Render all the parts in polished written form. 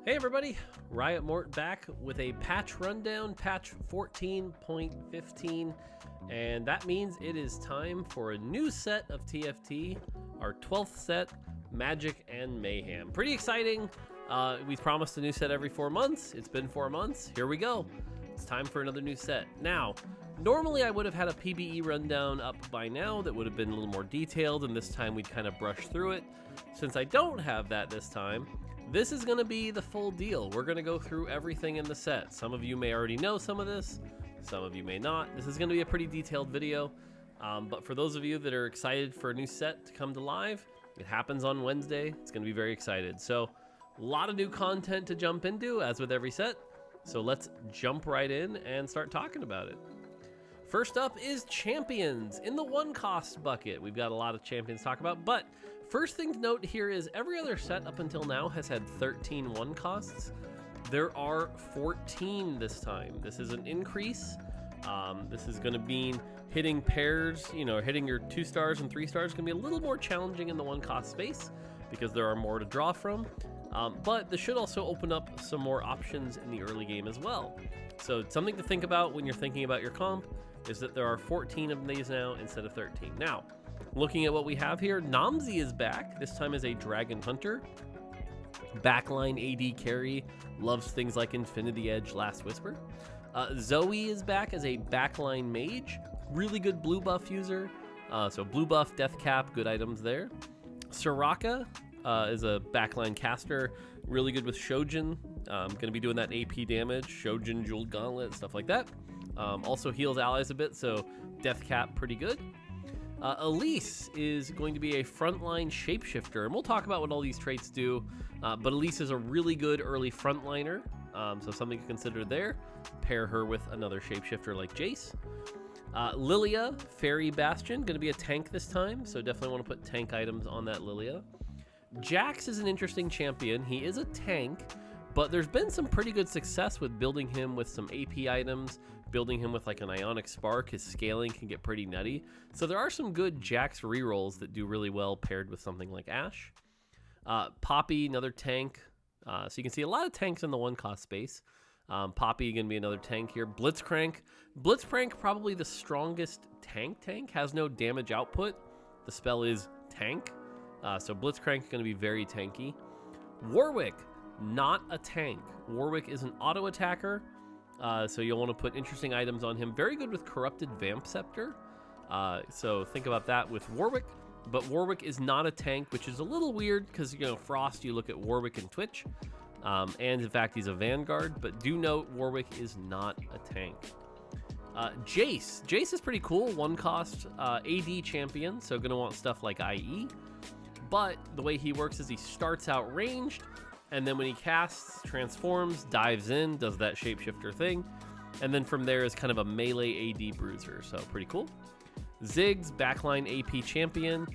Hey everybody, Riot Mort back with a patch rundown, patch 14.15, and that means it is time for a new set of TFT, our 12th set, Magic and Mayhem. Pretty exciting. We promised a new set every 4 months. It's been 4 months. Here we go. It's time for another new set. Now, normally I would have had a PBE rundown up by now that would have been a little more detailed, and this time we'd kind of brush through it. Since I don't have that this time, this is going to be the full deal. We're going to go through everything in the set. Some of you may already know some of this, some of you may not. This is going to be a pretty detailed video, but for those of you that are excited for a new set to come to live, it happens on Wednesday. It's going to be very excited. So a lot of new content to jump into, as with every set. So let's jump right in and start talking about it. First up is champions in the one cost bucket. We've got a lot of champions to talk about, but first thing to note here is every other set up until now has had 13 one costs. There are 14 this time. This is an increase. This is going to mean hitting pairs, hitting your 2 stars and 3 stars is going to be a little more challenging in the one cost space because there are more to draw from. But this should also open up some more options in the early game as well. So something to think about when you're thinking about your comp is that there are 14 of these now instead of 13. Now, looking at what we have here, Namzi is back, this time as a Dragon Hunter. Backline AD carry, loves things like Infinity Edge, Last Whisper. Zoe is back as a backline mage, really good blue buff user. So blue buff, death cap, good items there. Soraka is a backline caster, really good with Shojin. Going to be doing that AP damage, Shojin, Jeweled Gauntlet, stuff like that. Also heals allies a bit, so death cap, pretty good. Elise is going to be a frontline shapeshifter, and we'll talk about what all these traits do, but Elise is a really good early frontliner, so something to consider there. Pair her with another shapeshifter like Jace. Lilia, Fairy Bastion, going to be a tank this time, so definitely want to put tank items on that Lilia. Jax is an interesting champion. He is a tank, but there's been some pretty good success with building him with some AP items, building him with like an Ionic Spark. His scaling can get pretty nutty. So there are some good Jax rerolls that do really well paired with something like Ashe. Poppy, another tank. So you can see a lot of tanks in the one cost space. Poppy going to be another tank here. Blitzcrank. Blitzcrank, probably the strongest tank. Has no damage output. The spell is tank. So Blitzcrank is going to be very tanky. Warwick, not a tank. Warwick is an auto attacker. So you'll want to put interesting items on him. Very good with Corrupted Vamp Scepter. So think about that with Warwick. But Warwick is not a tank, which is a little weird because, Frost, you look at Warwick and Twitch. And in fact, he's a Vanguard. But do note, Warwick is not a tank. Jace. Jace is pretty cool. One cost AD champion. So going to want stuff like IE. But the way he works is he starts out ranged. And then when he casts, transforms, dives in, does that shapeshifter thing. And then from there is kind of a melee AD bruiser. So pretty cool. Ziggs, backline AP champion.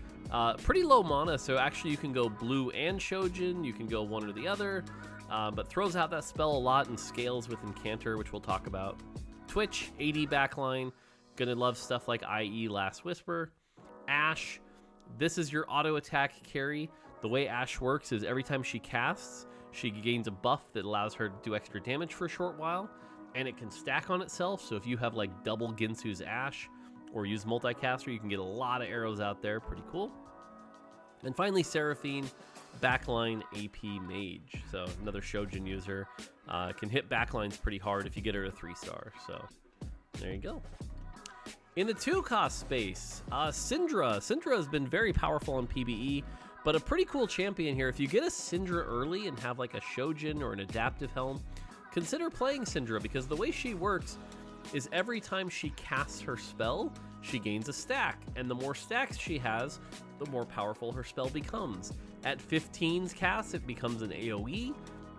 Pretty low mana, so actually you can go blue and Shojin. You can go one or the other. But throws out that spell a lot and scales with Incanter, which we'll talk about. Twitch, AD backline. Gonna love stuff like IE, Last Whisper. Ashe. This is your auto attack carry. The way Ashe works is every time she casts, she gains a buff that allows her to do extra damage for a short while, and it can stack on itself. So if you have like double Ginsu's Ashe or use multicaster, you can get a lot of arrows out there. Pretty cool. And finally, Seraphine, backline AP mage. So another Shojin user. Can hit backlines pretty hard if you get her to 3-star. So there you go. In the 2-cost space, Syndra. Syndra has been very powerful on PBE, but a pretty cool champion here. If you get a Syndra early and have like a Shojin or an Adaptive Helm, consider playing Syndra because the way she works is every time she casts her spell, she gains a stack. And the more stacks she has, the more powerful her spell becomes. At 15's cast, it becomes an AoE.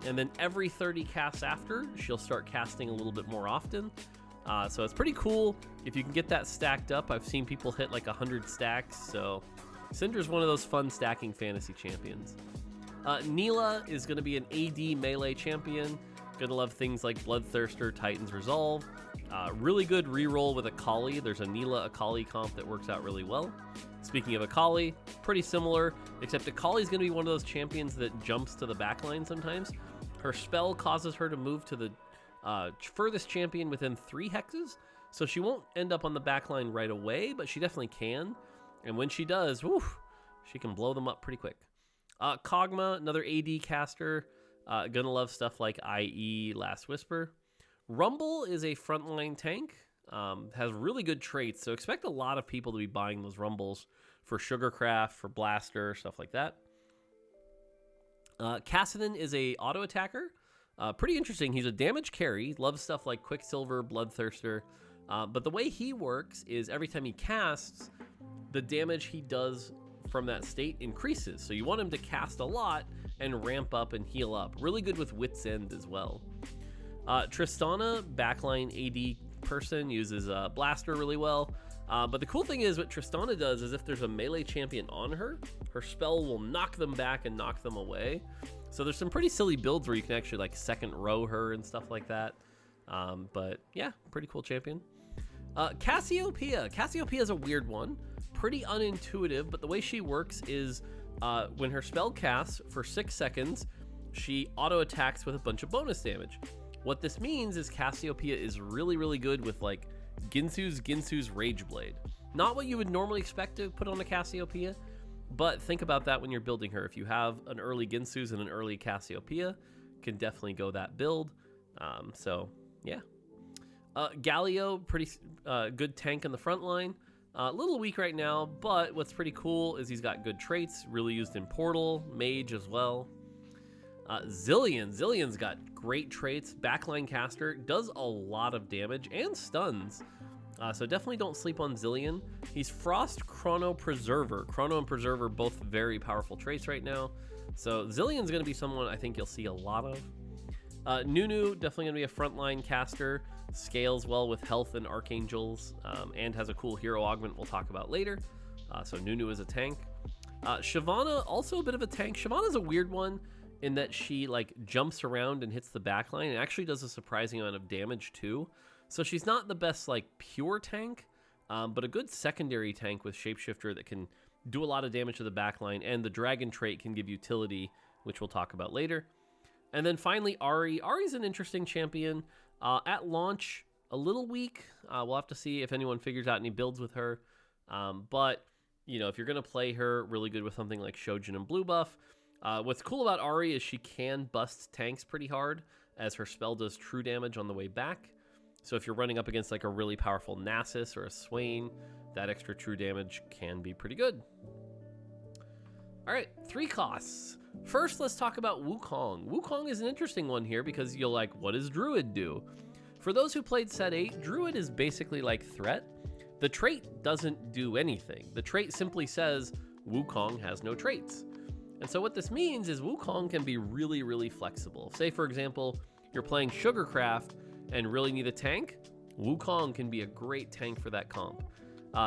And then every 30 casts after, she'll start casting a little bit more often. So it's pretty cool if you can get that stacked up. I've seen people hit like 100 stacks. So Syndra's one of those fun stacking fantasy champions. Neela is going to be an AD melee champion. Going to love things like Bloodthirster, Titan's Resolve. Really good reroll with Akali. There's a Neela Akali comp that works out really well. Speaking of Akali, pretty similar, except Akali's going to be one of those champions that jumps to the backline sometimes. Her spell causes her to move to the furthest champion within 3 hexes, so she won't end up on the back line right away, but she definitely can. And when she does, whew, she can blow them up pretty quick. Kog'Maw, another AD caster, gonna love stuff like IE, Last Whisper. Rumble is a frontline tank, has really good traits, so expect a lot of people to be buying those Rumbles for Sugarcraft, for Blaster, stuff like that. Ascendant is a auto attacker. Pretty interesting. He's a damage carry. Loves stuff like Quicksilver, Bloodthirster. But the way he works is every time he casts, the damage he does from that state increases. So you want him to cast a lot and ramp up and heal up. Really good with Wit's End as well. Tristana, backline AD person, uses Blaster really well. But the cool thing is what Tristana does is if there's a melee champion on her, her spell will knock them back and knock them away. So there's some pretty silly builds where you can actually like second row her and stuff like that. But yeah, pretty cool champion. Cassiopeia. Cassiopeia is a weird one. Pretty unintuitive, but the way she works is when her spell casts for 6 seconds, she auto attacks with a bunch of bonus damage. What this means is Cassiopeia is really, really good with like Ginsu's Rage Blade. Not what you would normally expect to put on a Cassiopeia, but think about that when you're building her. If you have an early Ginsu's and an early Cassiopeia, can definitely go that build. So yeah. Galio, pretty good tank in the front line. A little weak right now, but what's pretty cool is he's got good traits, really used in Portal, Mage as well. Zillion's got great traits, backline caster, does a lot of damage and stuns. So definitely don't sleep on Zillion. He's Frost, Chrono, Preserver. Chrono and Preserver, both very powerful traits right now. So Zillion's going to be someone I think you'll see a lot of. Nunu, definitely going to be a frontline caster. Scales well with health and archangels, and has a cool hero augment we'll talk about later. So Nunu is a tank. Shyvana, also a bit of a tank. Shyvana's a weird one in that she like jumps around and hits the backline and actually does a surprising amount of damage too. So she's not the best like pure tank, but a good secondary tank with Shapeshifter that can do a lot of damage to the backline, and the dragon trait can give utility, which we'll talk about later. And then finally Ahri. Ahri's an interesting champion. At launch, a little weak. We'll have to see if anyone figures out any builds with her. But, you know, if you're going to play her, really good with something like Shojin and Blue Buff. What's cool about Ahri is she can bust tanks pretty hard, as her spell does true damage on the way back. So if you're running up against like a really powerful Nasus or a Swain, that extra true damage can be pretty good. All right, 3 costs. First, let's talk about Wukong. Wukong is an interesting one here because you'll like, what does Druid do? For those who played set 8, Druid is basically like Threat. The trait doesn't do anything. The trait simply says Wukong has no traits. And so what this means is Wukong can be really, really flexible. Say, for example, you're playing Sugarcraft and really need a tank. Wukong can be a great tank for that comp.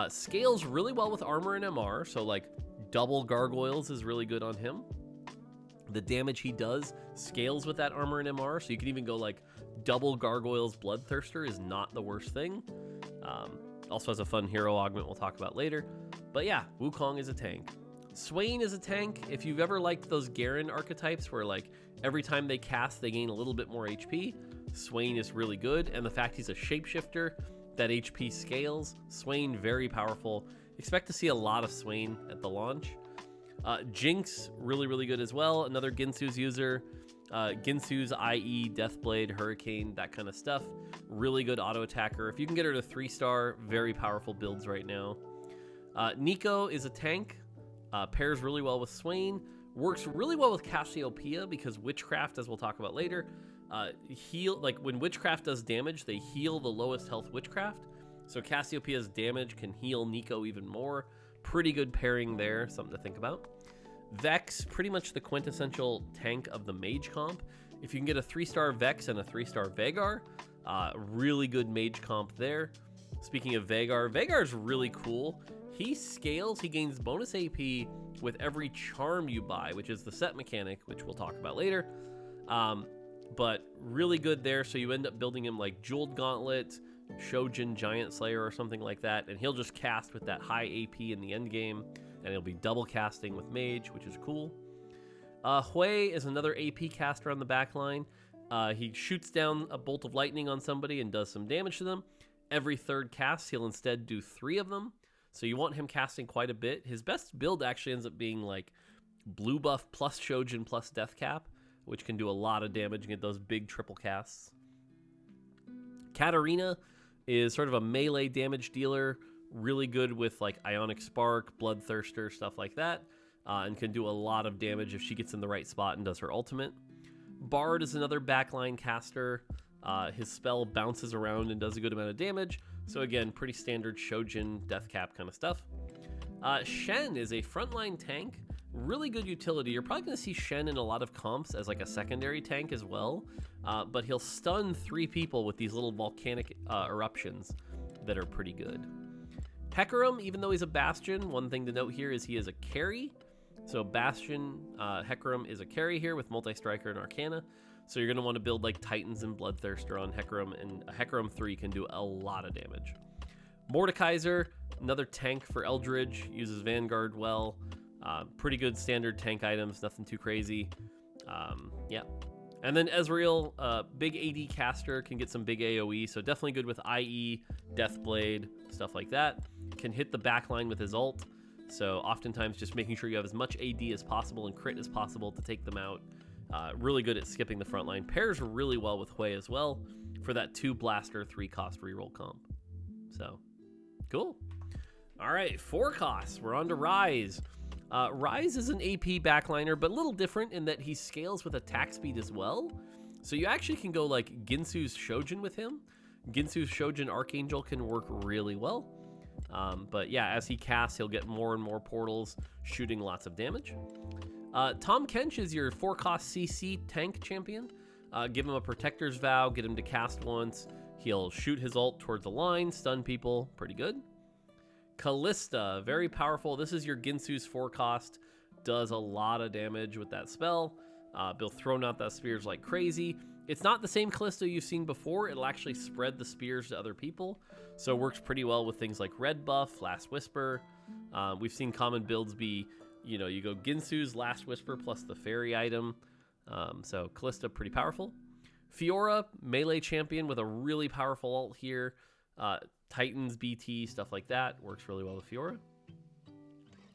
Scales really well with armor and MR, so like double gargoyles is really good on him. The damage he does scales with that armor and MR, so you can even go like double gargoyles Bloodthirster is not the worst thing. Also has a fun hero augment we'll talk about later. But yeah, Wukong is a tank. Swain is a tank. If you've ever liked those Garen archetypes where like every time they cast they gain a little bit more HP, Swain is really good. And the fact he's a shapeshifter, that HP scales. Swain, very powerful. Expect to see a lot of Swain at the launch. Jinx, really, really good as well. Another Ginsu's user. Ginsu's IE, Deathblade, Hurricane, that kind of stuff. Really good auto attacker. If you can get her to 3-star, very powerful builds right now. Nico is a tank. Pairs really well with Swain. Works really well with Cassiopeia because Witchcraft, as we'll talk about later, when Witchcraft does damage, they heal the lowest health Witchcraft. So Cassiopeia's damage can heal Nico even more. Pretty good pairing there, something to think about. Vex, pretty much the quintessential tank of the mage comp. If you can get a 3-star Vex and a 3-star Veigar, really good mage comp there. Speaking of Veigar, Veigar's really cool. He scales, he gains bonus AP with every charm you buy, which is the set mechanic, which we'll talk about later. But really good there, so you end up building him like Jeweled Gauntlet, Shojin Giant Slayer or something like that, and he'll just cast with that high AP in the end game, and he'll be double casting with Mage, which is cool. Hui is another AP caster on the back line. He shoots down a bolt of lightning on somebody and does some damage to them. Every third cast, he'll instead do 3 of them. So you want him casting quite a bit. His best build actually ends up being like blue buff plus Shojin plus Death Cap, which can do a lot of damage and get those big triple casts. Katarina is sort of a melee damage dealer, really good with like Ionic Spark, Bloodthirster, stuff like that, and can do a lot of damage if she gets in the right spot and does her ultimate. Bard is another backline caster. His spell bounces around and does a good amount of damage. So again, pretty standard Shojin, Death Cap kind of stuff. Shen is a frontline tank. Really good utility. You're probably going to see Shen in a lot of comps as like a secondary tank as well. But he'll stun 3 people with these little volcanic eruptions that are pretty good. Hecarim, even though he's a Bastion, one thing to note here is he is a carry. So Bastion, Hecarim is a carry here with Multi-Striker and Arcana. So you're going to want to build like Titans and Bloodthirster on Hecarim, and a Hecarim 3 can do a lot of damage. Mordekaiser, another tank for Eldridge, uses Vanguard well. Pretty good standard tank items, nothing too crazy. Yeah. And then Ezreal, big AD caster, can get some big AoE, so definitely good with IE, Deathblade, stuff like that. Can hit the backline with his ult, so oftentimes just making sure you have as much AD as possible and crit as possible to take them out. Really good at skipping the front line. Pairs really well with Hui as well for that 2 blaster, 3 cost reroll comp. So, cool. All right, 4 costs. We're on to Ryze. Ryze is an AP backliner, but a little different in that he scales with attack speed as well. So you actually can go like Ginsu's Shojin with him. Ginsu's Shojin Archangel can work really well. But yeah, as he casts, he'll get more and more portals, shooting lots of damage. Tom Kench is your 4-cost CC tank champion. Give him a Protector's Vow, get him to cast once. He'll shoot his ult towards the line, stun people, pretty good. Callista, very powerful. This is your Ginsu's 4-cost. Does a lot of damage with that spell. He'll throw out that spears like crazy. It's not the same Callista you've seen before. It'll actually spread the spears to other people. So it works pretty well with things like Red Buff, Last Whisper. We've seen common builds be, you know, you go Ginsu's Last Whisper plus the fairy item. So Callista, pretty powerful. Fiora, melee champion with a really powerful ult here. Titans, BT, stuff like that. Works really well with Fiora.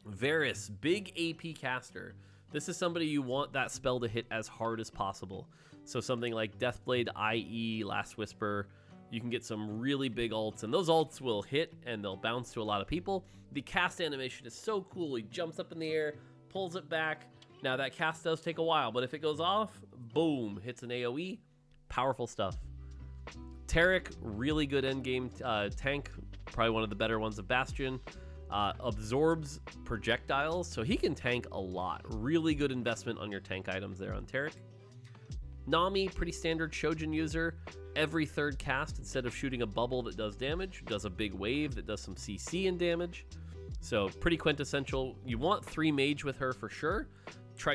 Varus, big AP caster. This is somebody you want that spell to hit as hard as possible. So something like Deathblade, IE, Last Whisper. You can get some really big ults, and those ults will hit and they'll bounce to a lot of people. The cast animation is so cool. He jumps up in the air, pulls it back. Now that cast does take a while, but if it goes off, boom, hits an AoE. Powerful stuff. Taric, really good endgame tank, probably one of the better ones of Bastion. Absorbs projectiles, so he can tank a lot. Really good investment on your tank items there on Taric. Nami, pretty standard Shojin user. Every 3rd cast, instead of shooting a bubble that does damage, does a big wave that does some CC and damage. So pretty quintessential. You want 3 mage with her for sure.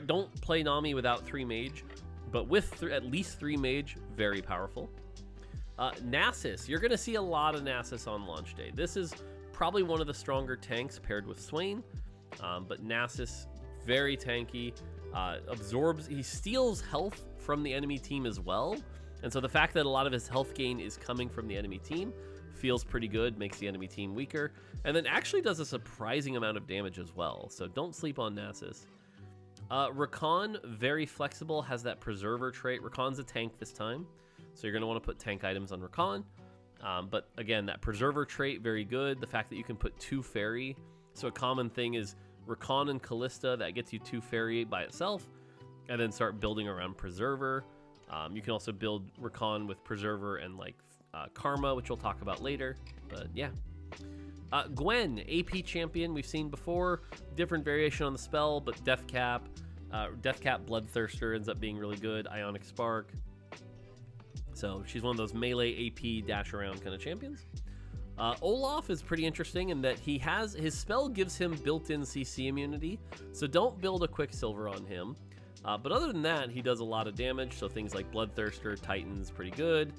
Don't play Nami without 3 mage, but with at least 3 mage, very powerful. Nasus, you're going to see a lot of Nasus on launch day. This is probably one of the stronger tanks paired with Swain, but Nasus, very tanky. He steals health from the enemy team as well, and so the fact that a lot of his health gain is coming from the enemy team feels pretty good, makes the enemy team weaker, and then actually does a surprising amount of damage as well, so don't sleep on Nasus. Rakan, very flexible, has that Preserver trait. Rakan's a tank this time, so you're going to want to put tank items on Rakan. But again, that Preserver trait, very good. The fact that you can put 2 fairy. So a common thing is Rakan and Callista, that gets you 2 fairy by itself, and then start building around Preserver. You can also build Rakan with Preserver and like Karma, which we'll talk about later. But yeah. Gwen, AP champion, we've seen before. Different variation on the spell, but Death Cap. Death Cap Bloodthirster ends up being really good. Ionic Spark. So she's one of those melee AP dash around kind of champions. Olaf is pretty interesting in that his spell gives him built-in CC immunity, so don't build a Quicksilver on him. But other than that, he does a lot of damage, so things like Bloodthirster, Titans, pretty good.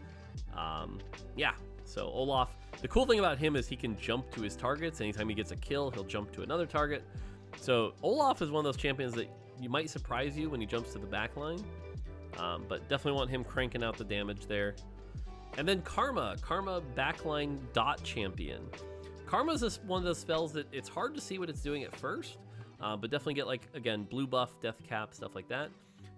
Yeah, so Olaf, the cool thing about him is he can jump to his targets. Anytime he gets a kill, he'll jump to another target. So Olaf is one of those champions that you might surprise you when he jumps to the back line. But definitely want him cranking out the damage there. And then Karma backline dot champion. Karma is one of those spells that it's hard to see what it's doing at first, but definitely get, like, again, blue buff, death cap, stuff like that.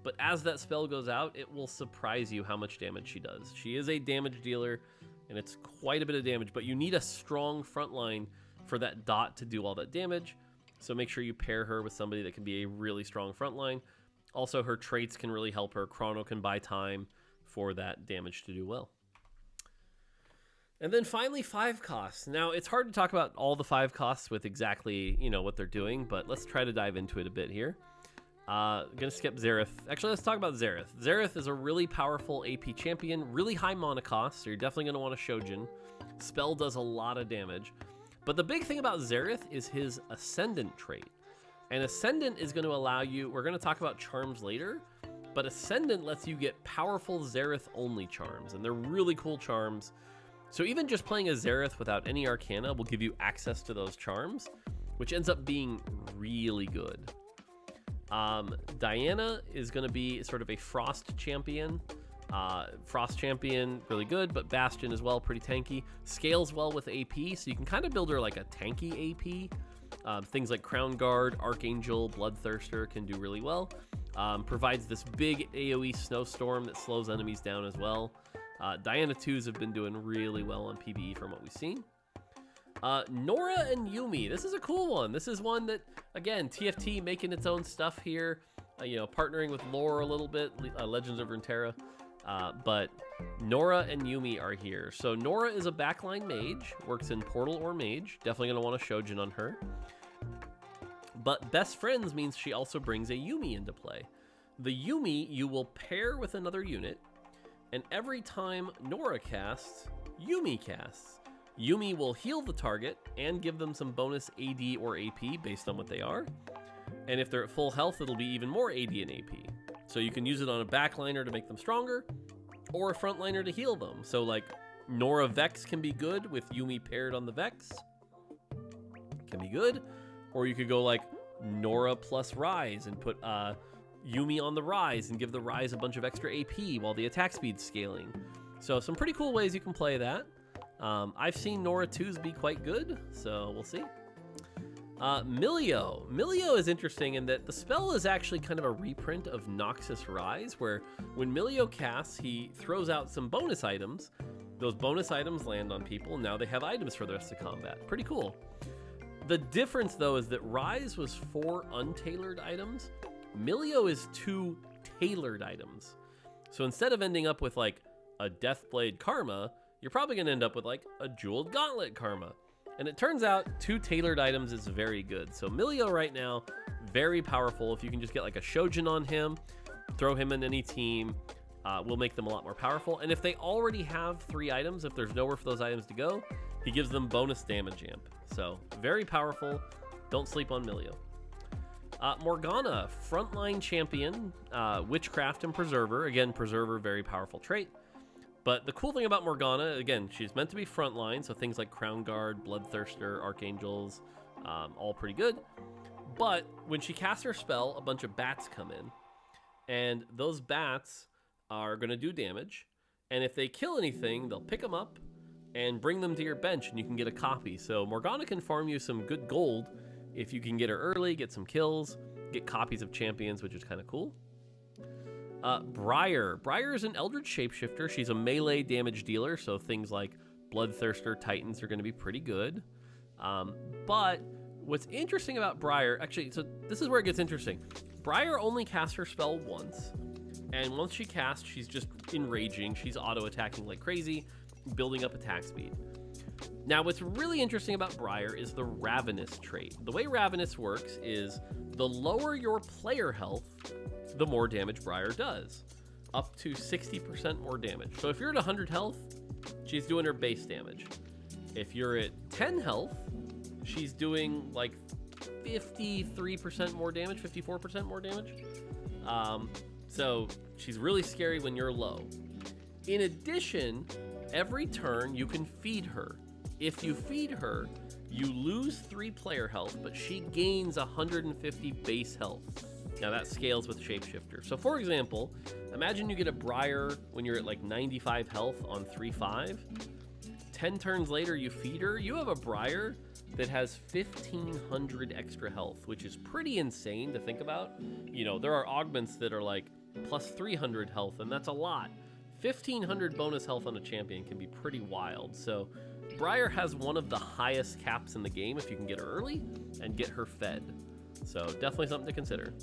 But as that spell goes out, it will surprise you how much damage she does. She is a damage dealer, and it's quite a bit of damage, but you need a strong front line for that dot to do all that damage. So make sure you pair her with somebody that can be a really strong front line. Also, her traits can really help her. Chrono can buy time for that damage to do well. And then finally, 5 costs. Now, it's hard to talk about all the 5 costs with exactly, what they're doing, but let's try to dive into it a bit here. Gonna skip Xerath. Actually, let's talk about Xerath. Xerath is a really powerful AP champion, really high mana cost, so you're definitely gonna want a Shojin. Spell does a lot of damage. But the big thing about Xerath is his Ascendant trait. And Ascendant is going to allow you, we're going to talk about charms later, but Ascendant lets you get powerful Xerath only charms, and they're really cool charms. So even just playing a Xerath without any Arcana will give you access to those charms, which ends up being really good. Diana is going to be sort of a Frost champion. Frost champion, really good, but Bastion as well, pretty tanky. Scales well with AP, so you can kind of build her like a tanky AP. Things like Crown Guard, Archangel, Bloodthirster can do really well. Provides this big AoE snowstorm that slows enemies down as well. Diana 2s have been doing really well on PvE from what we've seen. Nora and Yuumi, this is a cool one. This is one that, again, TFT making its own stuff here, partnering with lore a little bit, Legends of Runeterra. But Nora and Yuumi are here. So Nora is a backline mage, works in Portal or Mage. Definitely going to want a Shojin on her. But Best Friends means she also brings a Yuumi into play. The Yuumi you will pair with another unit, and every time Nora casts, Yuumi casts. Yuumi will heal the target and give them some bonus AD or AP based on what they are. And if they're at full health, it'll be even more AD and AP. So you can use it on a backliner to make them stronger, or a frontliner to heal them. So like Nora Vex can be good with Yuumi paired on the Vex. Can be good. Or you could go like Nora plus Rise and put Yuumi on the Rise and give the Rise a bunch of extra AP while the attack speed's scaling. So some pretty cool ways you can play that. I've seen Nora 2s be quite good, so we'll see. Milio. Milio is interesting in that the spell is actually kind of a reprint of Noxus Rise, where when Milio casts, he throws out some bonus items. Those bonus items land on people, and now they have items for the rest of combat. Pretty cool. The difference, though, is that Rise was 4 untailored items. Milio is 2 tailored items. So instead of ending up with, like, a Deathblade Karma, you're probably going to end up with, like, a Jeweled Gauntlet Karma. And it turns out 2 tailored items is very good. So Milio right now, very powerful. If you can just get like a Shojin on him, throw him in any team, will make them a lot more powerful. And if they already have 3 items, if there's nowhere for those items to go, he gives them bonus damage amp. So very powerful. Don't sleep on Milio. Morgana, frontline champion, Witchcraft and Preserver. Again, Preserver, very powerful trait. But the cool thing about Morgana, again, she's meant to be frontline, so things like Crown Guard, Bloodthirster, Archangels, all pretty good. But when she casts her spell, a bunch of bats come in. And those bats are going to do damage. And if they kill anything, they'll pick them up and bring them to your bench, and you can get a copy. So Morgana can farm you some good gold if you can get her early, get some kills, get copies of champions, which is kind of cool. Briar. Briar is an Eldritch Shapeshifter. She's a melee damage dealer, so things like Bloodthirster, Titans are going to be pretty good. But what's interesting about Briar, actually, so this is where it gets interesting. Briar only casts her spell once, and once she casts, she's just enraging. She's auto-attacking like crazy, building up attack speed. Now, what's really interesting about Briar is the Ravenous trait. The way Ravenous works is the lower your player health, the more damage Briar does, up to 60% more damage. So if you're at 100 health, she's doing her base damage. If you're at 10 health, she's doing like 53% more damage, 54% more damage. So she's really scary when you're low. In addition, every turn you can feed her. If you feed her, you lose 3 player health, but she gains 150 base health. Now that scales with Shapeshifter. So for example, imagine you get a Briar when you're at like 95 health on 3-5. 10 turns later you feed her, you have a Briar that has 1,500 extra health, which is pretty insane to think about. You know, there are augments that are like plus 300 health, and that's a lot. 1,500 bonus health on a champion can be pretty wild. So Briar has one of the highest caps in the game if you can get her early and get her fed. So definitely something to consider.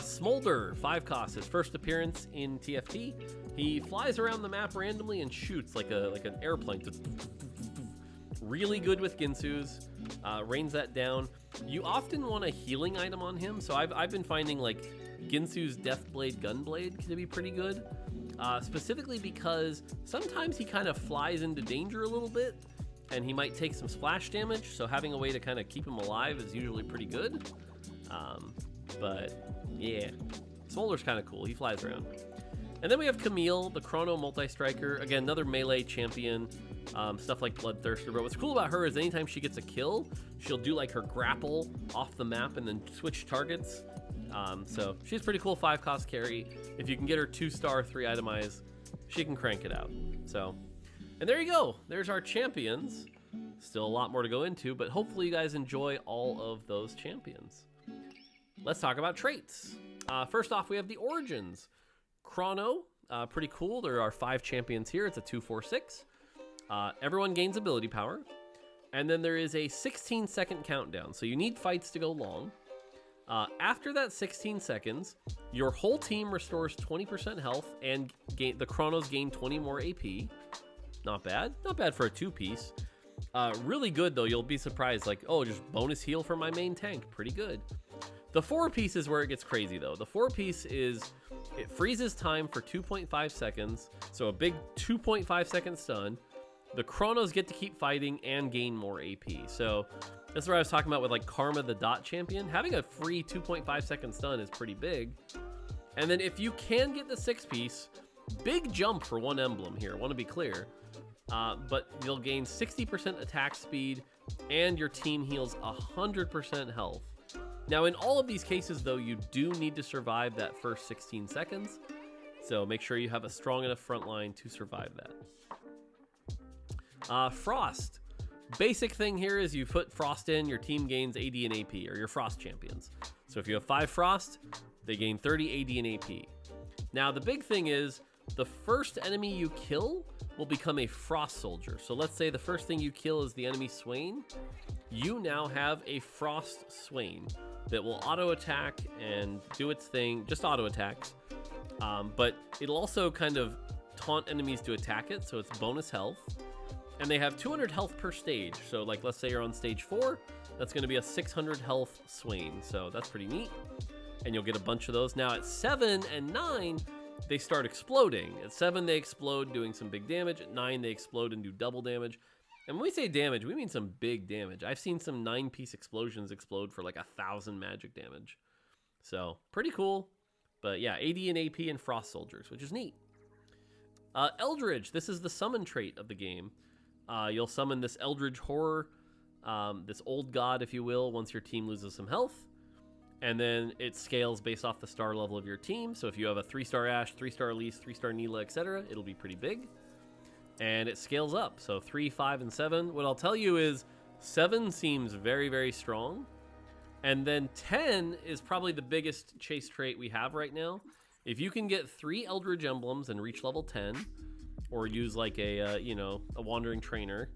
Smolder, 5 cost, his first appearance in TFT. He flies around the map randomly and shoots like an airplane. Really good with Ginsu's, rains that down. You often want a healing item on him, so I've been finding like Ginsu's Deathblade Gunblade to be pretty good, specifically because sometimes he kind of flies into danger a little bit, and he might take some splash damage, so having a way to kind of keep him alive is usually pretty good. But yeah, Smolder's kind of cool. He flies around. And then we have Camille, the Chrono multi-striker. Again, another melee champion, stuff like Bloodthirster. But what's cool about her is anytime she gets a kill, she'll do like her grapple off the map and then switch targets. So she's pretty cool 5 cost carry. If you can get her 2-star 3 itemize, she can crank it out. So, and there you go. There's our champions. Still a lot more to go into, but hopefully you guys enjoy all of those champions. Let's talk about traits. First off, we have the origins. Chrono, pretty cool. There are 5 champions here. It's a 2-4-6. Everyone gains ability power. And then there is a 16-second countdown. So you need fights to go long. After that 16 seconds, your whole team restores 20% health and the Chronos gain 20 more AP. Not bad. Not bad for a 2-piece. Really good, though. You'll be surprised. Like, oh, just bonus heal for my main tank. Pretty good. The 4-piece is where it gets crazy, though. The 4-piece is, it freezes time for 2.5 seconds. So a big 2.5 second stun. The Chronos get to keep fighting and gain more AP. So that's what I was talking about with like Karma the Dot champion. Having a free 2.5 second stun is pretty big. And then if you can get the 6-piece, big jump for 1 emblem here. Want to be clear. But you'll gain 60% attack speed and your team heals 100% health. Now in all of these cases though, you do need to survive that first 16 seconds. So make sure you have a strong enough front line to survive that. Frost. Basic thing here is you put Frost in, your team gains AD and AP, or your Frost champions. So if you have 5 Frost, they gain 30 AD and AP. Now the big thing is, the first enemy you kill will become a Frost soldier. So let's say the first thing you kill is the enemy Swain. You now have a Frost Swain that will auto attack and do its thing, just auto attacks. But it'll also kind of taunt enemies to attack it, so it's bonus health. And they have 200 health per stage. So like, let's say you're on stage 4, that's going to be a 600 health Swain. So that's pretty neat. And you'll get a bunch of those. Now at 7 and 9, they start exploding. At 7, they explode, doing some big damage. At 9, they explode and do double damage. And when we say damage, we mean some big damage. I've seen some 9-piece explosions explode for like 1,000 magic damage. So pretty cool. But yeah, AD and AP and Frost Soldiers, which is neat. Eldridge, this is the summon trait of the game. You'll summon this Eldridge Horror, this old god, if you will, once your team loses some health. And then it scales based off the star level of your team. So if you have a 3-star Ashe, 3-star Elise, 3-star Neela, etc., it'll be pretty big. And it scales up. So 3, 5, and 7. What I'll tell you is 7 seems very, very strong. And then 10 is probably the biggest chase trait we have right now. If you can get 3 Eldridge emblems and reach level 10, or use like a wandering trainer,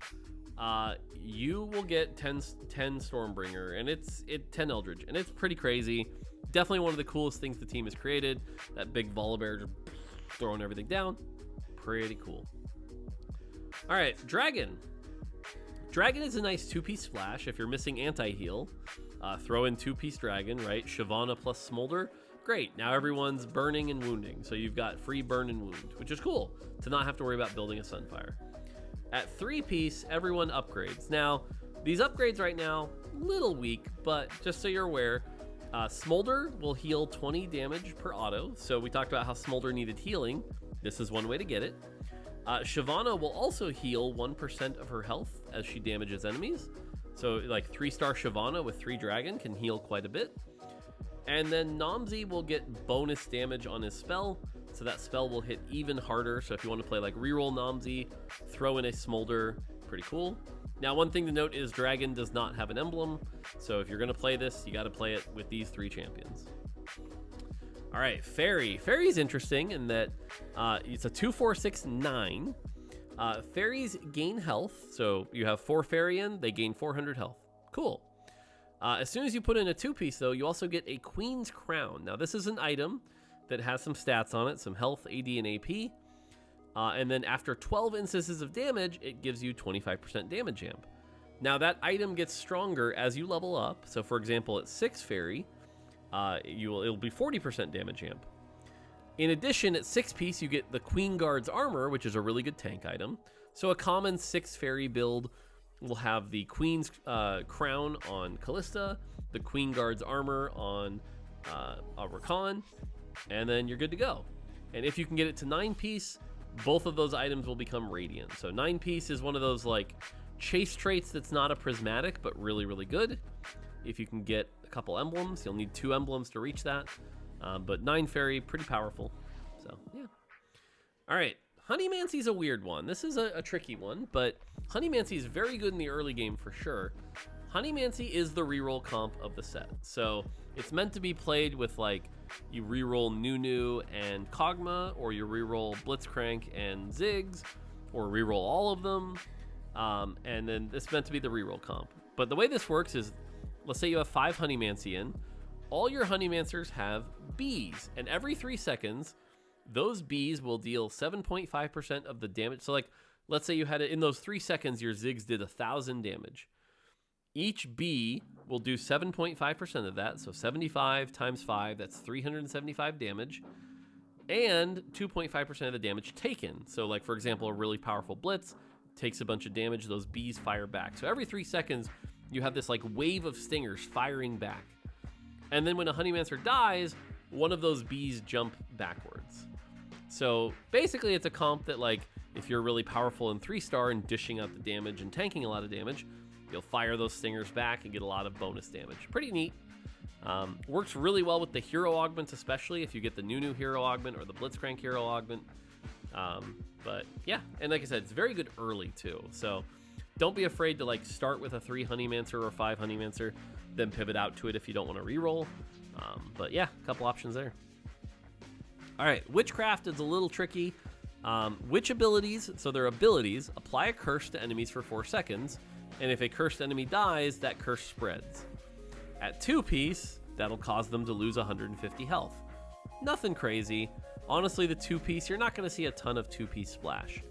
you will get 10 Stormbringer, and it's 10 Eldridge, and it's pretty crazy. Definitely one of the coolest things the team has created. That big Volibear just throwing everything down. Pretty cool. All right, Dragon. Dragon is a nice 2-piece splash. If you're missing anti-heal, throw in 2-piece Dragon, right? Shyvana plus Smolder. Great, now everyone's burning and wounding, so you've got free burn and wound, which is cool to not have to worry about building a Sunfire. At 3-piece, everyone upgrades. Now, these upgrades right now, little weak, but just so you're aware, Smolder will heal 20 damage per auto, so we talked about how Smolder needed healing. This is one way to get it. Shyvana will also heal 1% of her health as she damages enemies, so like 3-star Shyvana with 3 Dragon can heal quite a bit. And then Namzi will get bonus damage on his spell, so that spell will hit even harder. So if you want to play like reroll Namzi, throw in a Smolder, pretty cool. Now, one thing to note is Dragon does not have an emblem, so if you're going to play this, you got to play it with these 3 champions. All right, Fairy. Fairy's interesting in that it's a 2/4/6/9. Fairies gain health, so you have 4 Fairy in, they gain 400 health. Cool. As soon as you put in a 2-piece, though, you also get a Queen's Crown. Now, this is an item that has some stats on it, some health, AD, and AP. And then after 12 instances of damage, it gives you 25% damage amp. Now, that item gets stronger as you level up. So, for example, at 6 Fairy, it'll be 40% damage amp. In addition, at 6-piece, you get the Queen Guard's Armor, which is a really good tank item. So a common 6 Fairy build will have the Queen's Crown on Callista, the Queen Guard's Armor on Arcana, and then you're good to go. And if you can get it to 9-piece, both of those items will become Radiant. So 9-piece is one of those like chase traits that's not a prismatic, but really, really good. If you can get a couple emblems, you'll need 2 emblems to reach that. But 9 Fairy, pretty powerful. So, yeah. All right. Honeymancy's a weird one. This is a tricky one, but Honeymancy is very good in the early game for sure. Honeymancy is the reroll comp of the set. So, it's meant to be played with, like, you reroll Nunu and Kog'Maw, or you reroll Blitzcrank and Ziggs, or reroll all of them. And then it's meant to be the reroll comp. But the way this works is, let's say you have 5 Honeymancy in. All your Honeymancers have bees, and every 3 seconds, those bees will deal 7.5% of the damage. So, like, let's say you had it in those 3 seconds, your Ziggs did 1,000 damage. Each bee will do 7.5% of that, so 75 times 5, that's 375 damage, and 2.5% of the damage taken. So, like, for example, a really powerful Blitz takes a bunch of damage, those bees fire back. So every 3 seconds, you have this, like, wave of stingers firing back. And then when a Honeymancer dies, one of those bees jump backwards. So basically it's a comp that, like, if you're really powerful in 3-star and dishing out the damage and tanking a lot of damage, you'll fire those stingers back and get a lot of bonus damage. Pretty neat. Works really well with the hero augments, especially if you get the Nunu hero augment or the Blitzcrank hero augment. But yeah, and like I said, it's very good early too. So don't be afraid to, like, start with a 3 Honeymancer or 5 Honeymancer, then pivot out to it if you don't want to reroll. But yeah, a couple options there. All right, Witchcraft is a little tricky. Witch abilities, so their abilities, apply a curse to enemies for 4 seconds, and if a cursed enemy dies, that curse spreads. At 2-piece, that'll cause them to lose 150 health. Nothing crazy. Honestly, the 2-piece, you're not going to see a ton of 2-piece splash.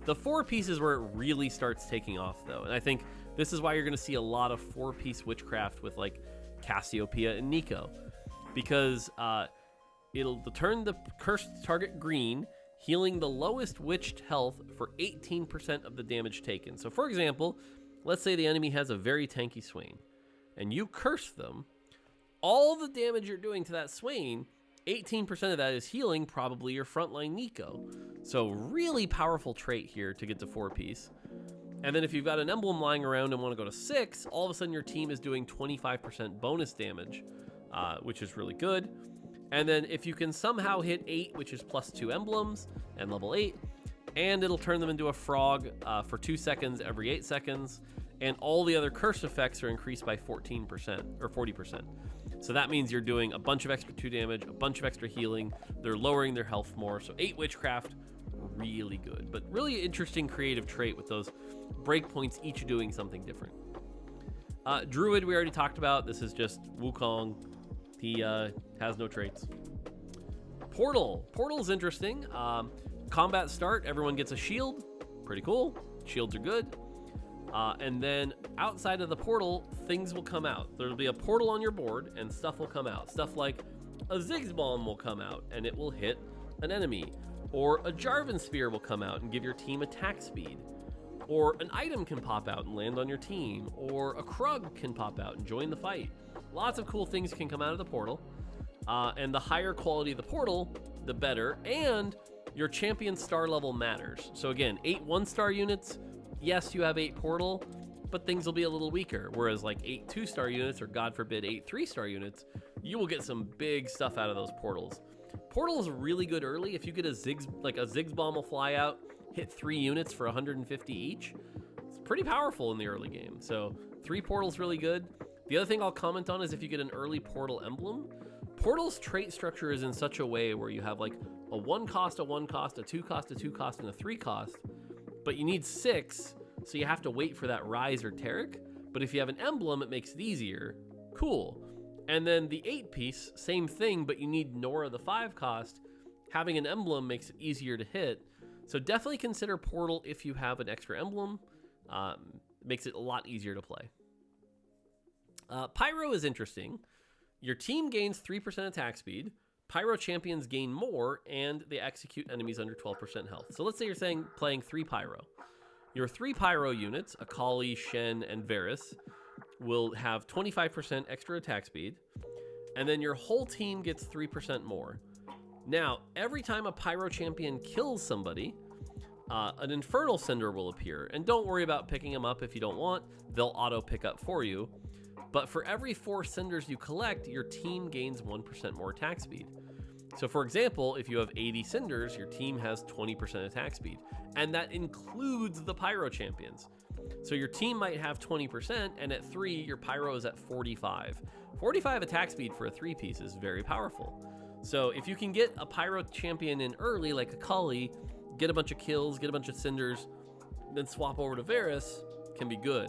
The 4-piece is where it really starts taking off, though, and I think this is why you're going to see a lot of 4-piece Witchcraft with, like, Cassiopeia and Nico, because it'll turn the cursed target green, healing the lowest witched health for 18% of the damage taken. So, for example, let's say the enemy has a very tanky Swain, and you curse them. All the damage you're doing to that Swain, 18% of that is healing probably your frontline Nico. So really powerful trait here to get to 4-piece. And then if you've got an emblem lying around and want to go to 6, all of a sudden your team is doing 25% bonus damage, which is really good. And then if you can somehow hit 8, which is plus 2 emblems and level 8, and it'll turn them into a frog for 2 seconds every 8 seconds, and all the other curse effects are increased by 14% or 40%. So that means you're doing a bunch of extra 2 damage, a bunch of extra healing. They're lowering their health more. So 8 Witchcraft, really good. But really interesting creative trait with those breakpoints, each doing something different. Druid, we already talked about. This is just Wukong. He has no traits. Portal. Portal's interesting. Combat start, everyone gets a shield. Pretty cool. Shields are good. And then outside of the portal, things will come out. There'll be a portal on your board and stuff will come out. Stuff like a Ziggs Bomb will come out and it will hit an enemy. Or a Jarvan Spear will come out and give your team attack speed. Or an item can pop out and land on your team. Or a Krug can pop out and join the fight. Lots of cool things can come out of the portal. And the higher quality of the portal, the better. And your champion star level matters. So again, 8 1-star units. Yes, you have 8 portal. but things will be a little weaker. Whereas like 8 2-star units, or God forbid 8 3-star units, you will get some big stuff out of those portals. Portal is really good early. If you get a Ziggs bomb will fly out, hit 3 units for 150 each. It's pretty powerful in the early game. So 3 portals really good. The other thing I'll comment on is if you get an early portal emblem, portal's trait structure is in such a way where you have like a 1 cost, a 1 cost, a 2 cost, a 2 cost, and a 3 cost, but you need 6, so you have to wait for that Rise or Taric. But if you have an emblem, it makes it easier. Cool. And then the 8 piece, same thing, but you need Nora the 5 cost. Having an emblem makes it easier to hit. So definitely consider portal if you have an extra emblem. Makes it a lot easier to play. Pyro is interesting. Your team gains 3% attack speed. Pyro champions gain more, and they execute enemies under 12% health. So let's say you're playing 3 Pyro. Your 3 Pyro units, Akali, Shen, and Varus, will have 25% extra attack speed, and then your whole team gets 3% more. Now, every time a Pyro champion kills somebody, an Infernal Cinder will appear, and don't worry about picking them up if you don't want. They'll auto pick up for you. But for every 4 cinders you collect, your team gains 1% more attack speed. So for example, if you have 80 cinders, your team has 20% attack speed. And that includes the Pyro champions. So your team might have 20%, and at 3, your Pyro is at 45. 45 attack speed for a 3-piece is very powerful. So if you can get a Pyro champion in early, like Akali, get a bunch of kills, get a bunch of cinders, then swap over to Varus, can be good.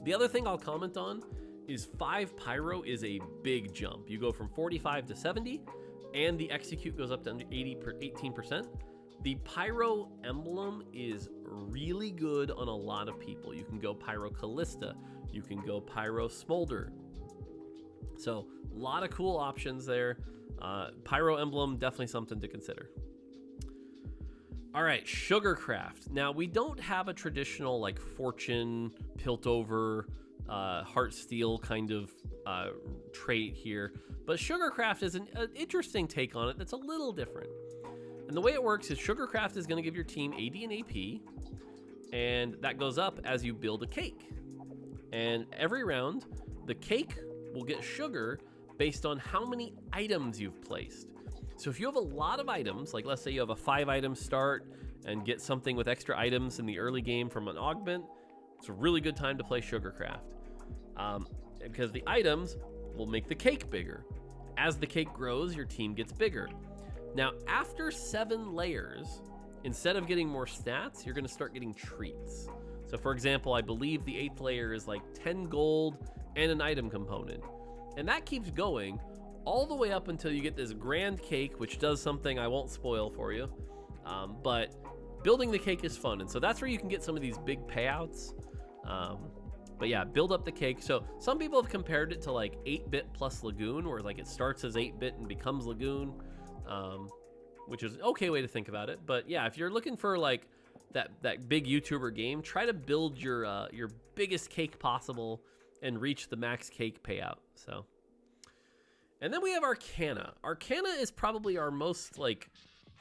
The other thing I'll comment on is 5 Pyro is a big jump. You go from 45 to 70, and the execute goes up to 18%. The Pyro emblem is really good on a lot of people. You can go Pyro Callista, you can go Pyro Smolder. So a lot of cool options there. Pyro emblem, definitely something to consider. All right, Sugarcraft. Now, we don't have a traditional like Fortune, Piltover, Heartsteel kind of trait here, but Sugarcraft is an interesting take on it that's a little different. And the way it works is Sugarcraft is going to give your team AD and AP, and that goes up as you build a cake. And every round, the cake will get sugar based on how many items you've placed. So if you have a lot of items, like let's say you have a 5-item start and get something with extra items in the early game from an augment, it's a really good time to play Sugarcraft. Because the items will make the cake bigger. As the cake grows, your team gets bigger. Now, after 7 layers, instead of getting more stats, you're going to start getting treats. So for example, I believe the 8th layer is like 10 gold and an item component. And that keeps going all the way up until you get this grand cake, which does something I won't spoil for you. But building the cake is fun. And so that's where you can get some of these big payouts. But yeah, build up the cake. So some people have compared it to like 8-bit plus Lagoon, where like it starts as 8-bit and becomes Lagoon, which is an okay way to think about it. But yeah, if you're looking for like that big YouTuber game, try to build your biggest cake possible and reach the max cake payout. So, and then we have Arcana. Arcana is probably our most like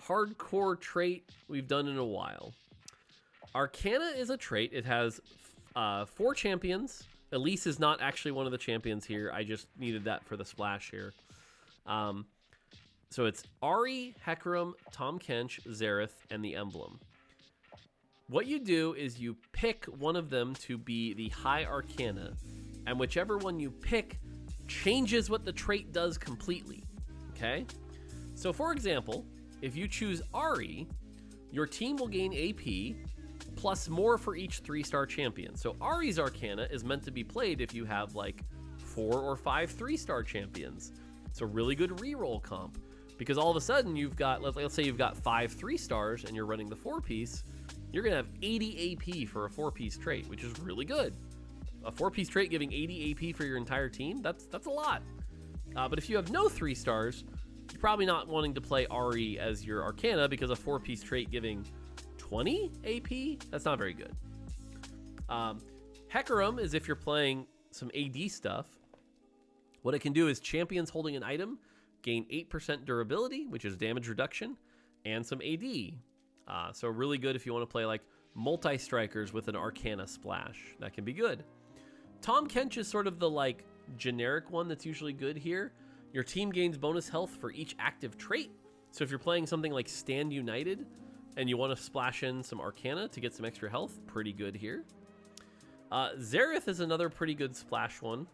hardcore trait we've done in a while. Arcana is a trait. It has 4 champions. Elise is not actually one of the champions here. I just needed that for the splash here. So it's Ahri, Hecarim, Tahm Kench, Xerath, and the emblem. What you do is you pick one of them to be the high Arcana, and whichever one you pick changes what the trait does completely, okay? So for example, if you choose Ahri, your team will gain AP plus more for each 3-star champion. So Ahri's Arcana is meant to be played if you have like 4 or 5 3-star champions. It's a really good reroll comp, because all of a sudden you've got, let's say you've got 5 3-stars and you're running the 4-piece, you're gonna have 80 AP for a 4-piece trait, which is really good. A 4-piece trait giving 80 AP for your entire team, that's a lot. But if you have no 3-stars, you're probably not wanting to play Ahri as your Arcana, because a 4-piece trait giving 20 AP, that's not very good. Hecarim is if you're playing some AD stuff. What it can do is champions holding an item gain 8% durability, which is damage reduction, and some AD. So really good if you want to play like multi-strikers with an Arcana splash. That can be good. Tom Kench is sort of the like generic one that's usually good here. Your team gains bonus health for each active trait. So if you're playing something like Stand United and you want to splash in some Arcana to get some extra health, pretty good here. Xerath is another pretty good splash one,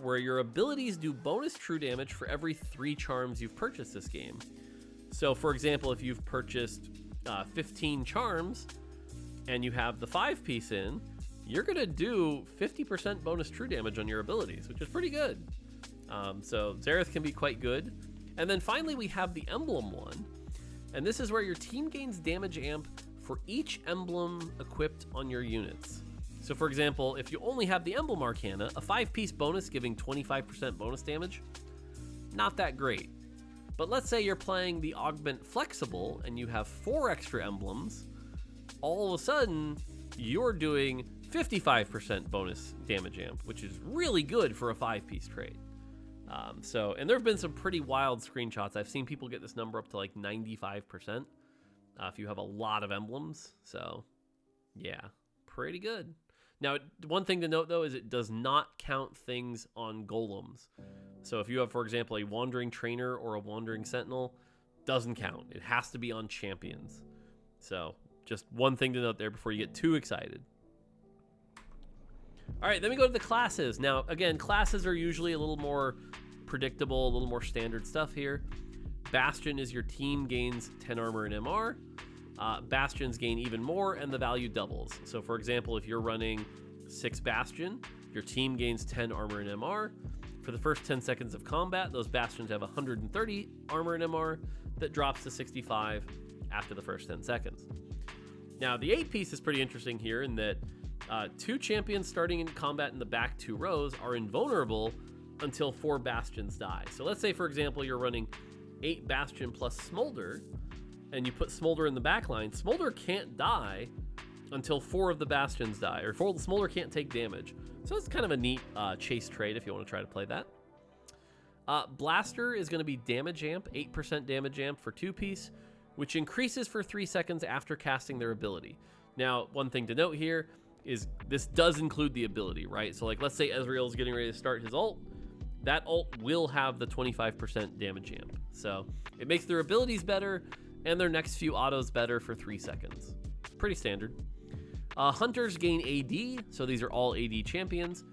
where your abilities do bonus true damage for every 3 charms you've purchased this game. So for example, if you've purchased 15 charms and you have the 5-piece in, you're going to do 50% bonus true damage on your abilities, which is pretty good. So Xerath can be quite good. And then finally we have the emblem one. And this is where your team gains damage amp for each emblem equipped on your units. So for example, if you only have the emblem Arcana, a 5-piece bonus giving 25% bonus damage, not that great. But let's say you're playing the Augment Flexible and you have 4 extra emblems, all of a sudden you're doing 55% bonus damage amp, which is really good for a 5-piece trait. And there have been some pretty wild screenshots. I've seen people get this number up to like 95% if you have a lot of emblems. So yeah, pretty good. Now, one thing to note though is it does not count things on golems. So if you have, for example, a Wandering Trainer or a Wandering Sentinel, doesn't count. It has to be on champions. So just one thing to note there before you get too excited. All right, then we go to the classes. Now, again, classes are usually a little more predictable, a little more standard stuff here. Bastion is your team gains 10 armor and MR. Bastions gain even more, and the value doubles. So, for example, if you're running 6 Bastion, your team gains 10 armor and MR. For the first 10 seconds of combat, those Bastions have 130 armor and MR. That drops to 65 after the first 10 seconds. Now, the 8-piece is pretty interesting here in that 2 champions starting in combat in the back 2 rows are invulnerable until 4 Bastions die. So let's say, for example, you're running 8 Bastion plus Smolder, and you put Smolder in the back line. Smolder can't die until 4 of the Bastions die, or Smolder can't take damage. So it's kind of a neat chase trade if you want to try to play that. Blaster is going to be damage amp, 8% damage amp for 2-piece, which increases for 3 seconds after casting their ability. Now, one thing to note here is this does include the ability, right? So like, let's say Ezreal's getting ready to start his ult. That ult will have the 25% damage amp. So it makes their abilities better and their next few autos better for 3 seconds. Pretty standard. Hunters gain AD, so these are all AD champions.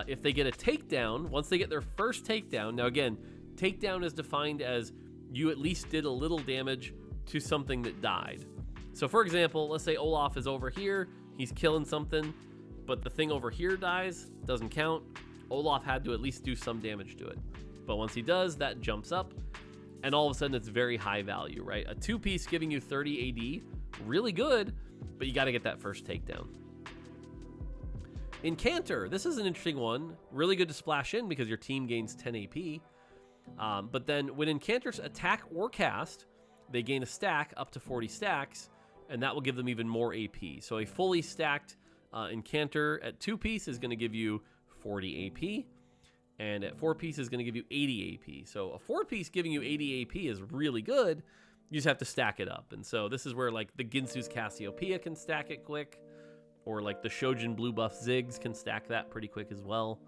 If they get a takedown, once they get their first takedown, now again, takedown is defined as you at least did a little damage to something that died. So for example, let's say Olaf is over here, he's killing something, but the thing over here dies, doesn't count. Olaf had to at least do some damage to it. But once he does, that jumps up, and all of a sudden it's very high value, right? A 2-piece giving you 30 AD, really good, but you got to get that first takedown. Incanter, this is an interesting one. Really good to splash in because your team gains 10 AP. But then when Incanters attack or cast, they gain a stack up to 40 stacks, and that will give them even more AP. So a fully stacked Incanter at 2-piece is going to give you 40 AP, and at 4-piece is going to give you 80 AP. So a 4-piece giving you 80 AP is really good. You just have to stack it up. And so this is where like the Ginsu's Cassiopeia can stack it quick, or like the Shojin Blue Buff Ziggs can stack that pretty quick as well.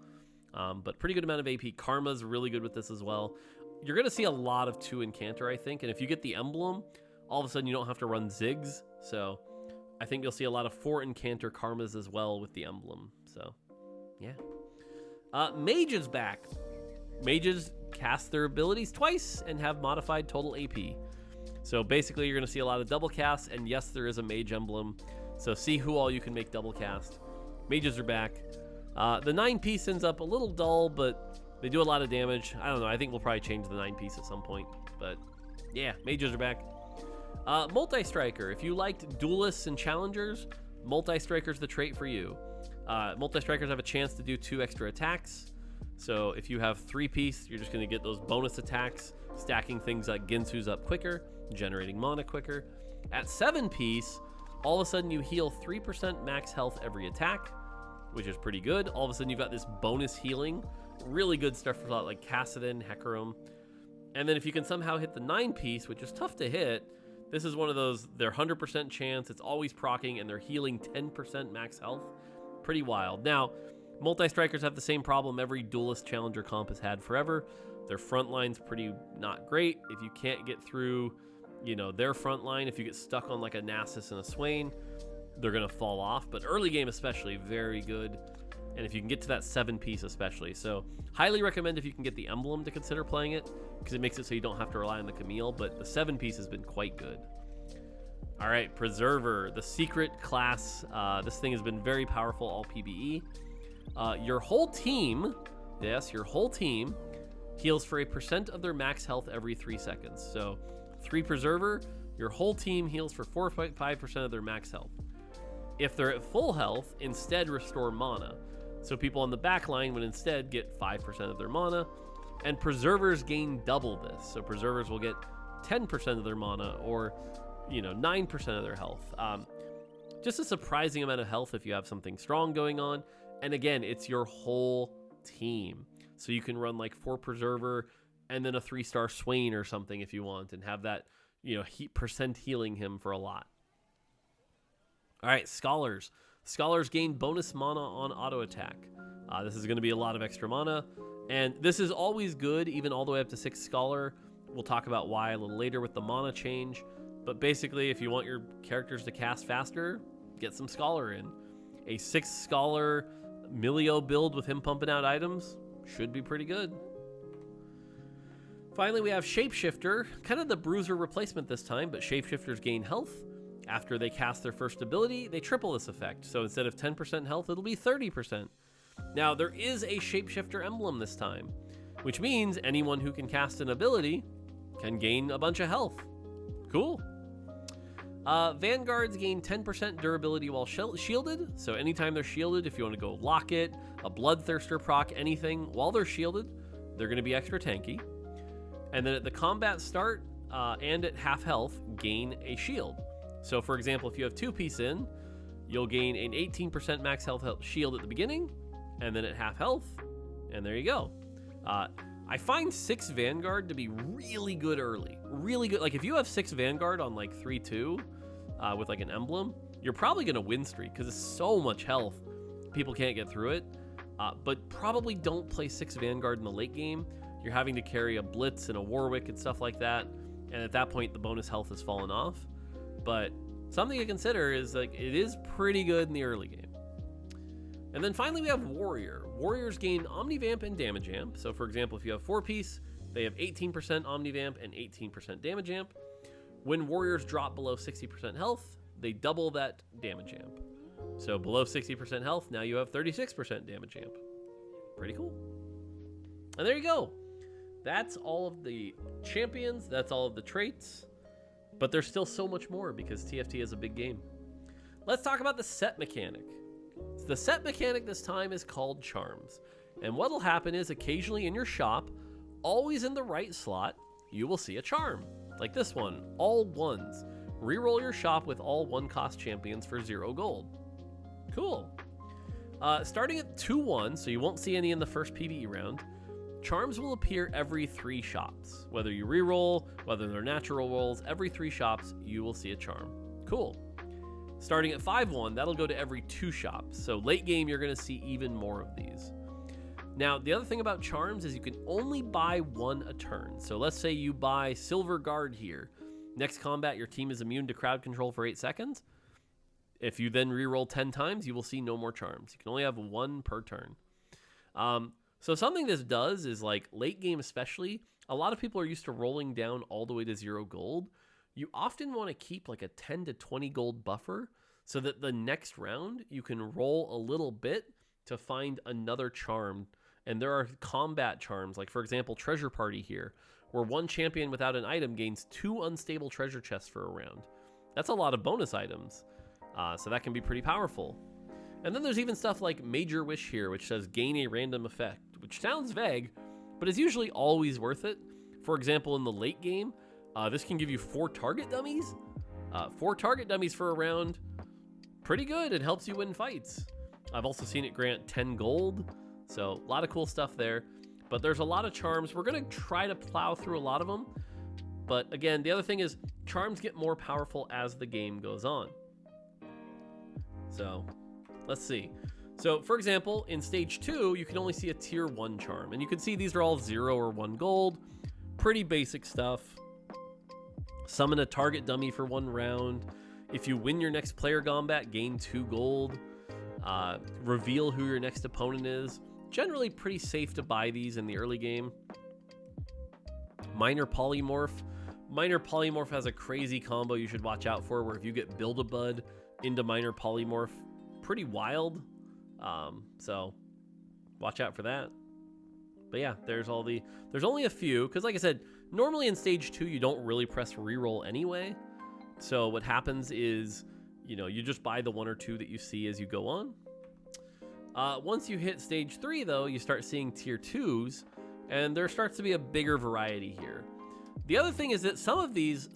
But pretty good amount of AP. Karma's really good with this as well. You're going to see a lot of 2 Incanter, I think. And if you get the emblem, all of a sudden you don't have to run Ziggs. So I think you'll see a lot of 4 Incanter Karmas as well with the emblem. So yeah. Mages back. Mages cast their abilities twice and have modified total AP. So basically you're going to see a lot of double casts, and yes, there is a mage emblem. So see who all you can make double cast. Mages are back. The 9-piece ends up a little dull, but they do a lot of damage. I don't know. I think we'll probably change the 9-piece at some point. But yeah, mages are back. Multi-striker. If you liked duelists and challengers, multi-striker's the trait for you. Multi-strikers have a chance to do 2 extra attacks. So if you have 3-piece, you're just going to get those bonus attacks, stacking things like Ginsu's up quicker, generating mana quicker. At 7-piece, all of a sudden you heal 3% max health every attack, which is pretty good. All of a sudden you've got this bonus healing. Really good stuff for like Kassadin, Hecarim. And then if you can somehow hit the 9-piece, which is tough to hit, This is one of those, they're 100% chance, it's always proccing, and they're healing 10% max health. Pretty wild. Now, multi-strikers have the same problem every duelist challenger comp has had forever. Their front line's pretty not great. If you can't get through, you know, their front line, if you get stuck on like a Nasus and a Swain, they're going to fall off. But early game especially, very good. And if you can get to that 7-piece especially. So highly recommend if you can get the emblem to consider playing it, because it makes it so you don't have to rely on the Camille, but the 7-piece has been quite good. All right, Preserver, the secret class. This thing has been very powerful all PvE. Your whole team, yes, your whole team heals for 1% of their max health every 3 seconds. So 3 Preserver, your whole team heals for 4.5% of their max health. If they're at full health, instead restore mana. So people on the back line would instead get 5% of their mana, and Preservers gain double this. So Preservers will get 10% of their mana, or 9% of their health. Just a surprising amount of health if you have something strong going on. And again, it's your whole team. So you can run like 4 Preserver and then a 3-star Swain or something if you want, and have that, percent healing him for a lot. All right, Scholars. Scholars gain bonus mana on auto attack. This is going to be a lot of extra mana, and this is always good, even all the way up to 6 Scholar. We'll talk about why a little later with the mana change, but basically, if you want your characters to cast faster, get some Scholar in. A 6 Scholar Milio build with him pumping out items should be pretty good. Finally, we have Shapeshifter, kind of the Bruiser replacement this time, but Shapeshifters gain health. After they cast their first ability, they triple this effect. So instead of 10% health, it'll be 30%. Now, there is a Shapeshifter emblem this time, which means anyone who can cast an ability can gain a bunch of health. Cool. Vanguards gain 10% durability while shielded. So anytime they're shielded, if you want to go Locket, a Bloodthirster proc, anything, while they're shielded, they're going to be extra tanky. And then at the combat start and at half health, gain a shield. So for example, if you have 2-piece in, you'll gain an 18% max health shield at the beginning, and then at half health, and there you go. I find 6 Vanguard to be really good early. Really good. Like if you have 6 Vanguard on like 3-2 with like an emblem, you're probably going to win streak because it's so much health. People can't get through it. But probably don't play 6 Vanguard in the late game. You're having to carry a Blitz and a Warwick and stuff like that. And at that point, the bonus health has fallen off. But something to consider is like it is pretty good in the early game. And then finally we have Warrior. Warriors gain Omnivamp and Damage Amp. So for example, if you have 4-piece, they have 18% Omnivamp and 18% Damage Amp. When Warriors drop below 60% health, they double that Damage Amp. So below 60% health, now you have 36% Damage Amp. Pretty cool. And there you go. That's all of the champions. That's all of the traits. But there's still so much more because TFT is a big game. Let's talk about the set mechanic. The set mechanic this time is called Charms. And what'll happen is occasionally in your shop, always in the right slot, you will see a charm. Like this one, all 1s. Reroll your shop with all 1-cost champions for 0 gold. Cool. Starting at 2-1, so you won't see any in the first PvE round, charms will appear every 3 shops. Whether you reroll, whether they're natural rolls, every 3 shops you will see a charm. Cool. Starting at 5-1, that'll go to every 2 shops. So late game, you're going to see even more of these. Now, the other thing about charms is you can only buy 1 a turn. So let's say you buy Silver Guard here. Next combat, your team is immune to crowd control for 8 seconds. If you then reroll 10 times, you will see no more charms. You can only have 1 per turn. So something this does is like late game especially, a lot of people are used to rolling down all the way to 0 gold. You often want to keep like a 10 to 20 gold buffer so that the next round you can roll a little bit to find another charm. And there are combat charms, like for example, Treasure Party here, where 1 champion without an item gains 2 unstable treasure chests for a round. That's a lot of bonus items. So that can be pretty powerful. And then there's even stuff like Major Wish here, which says gain a random effect, which sounds vague, but is usually always worth it. For example, in the late game, this can give you 4 target dummies. 4 target dummies for a round, pretty good. It helps you win fights. I've also seen it grant 10 gold, so a lot of cool stuff there. But there's a lot of charms. We're going to try to plow through a lot of them. But again, the other thing is charms get more powerful as the game goes on. So let's see. So for example, in stage 2, you can only see a tier 1 charm, and you can see these are all 0 or 1 gold. Pretty basic stuff. Summon a target dummy for 1 round. If you win your next player combat, gain 2 gold. Reveal who your next opponent is. Generally pretty safe to buy these in the early game. Minor Polymorph. Minor Polymorph has a crazy combo you should watch out for, where if you get Build-A-Bud into Minor Polymorph, pretty wild. So watch out for that. But yeah, there's only a few, because like I said, normally in stage 2 you don't really press reroll anyway. So what happens is, you just buy the 1 or 2 that you see as you go on. Once you hit stage 3 though, you start seeing tier 2s, and there starts to be a bigger variety here. The other thing is that some of these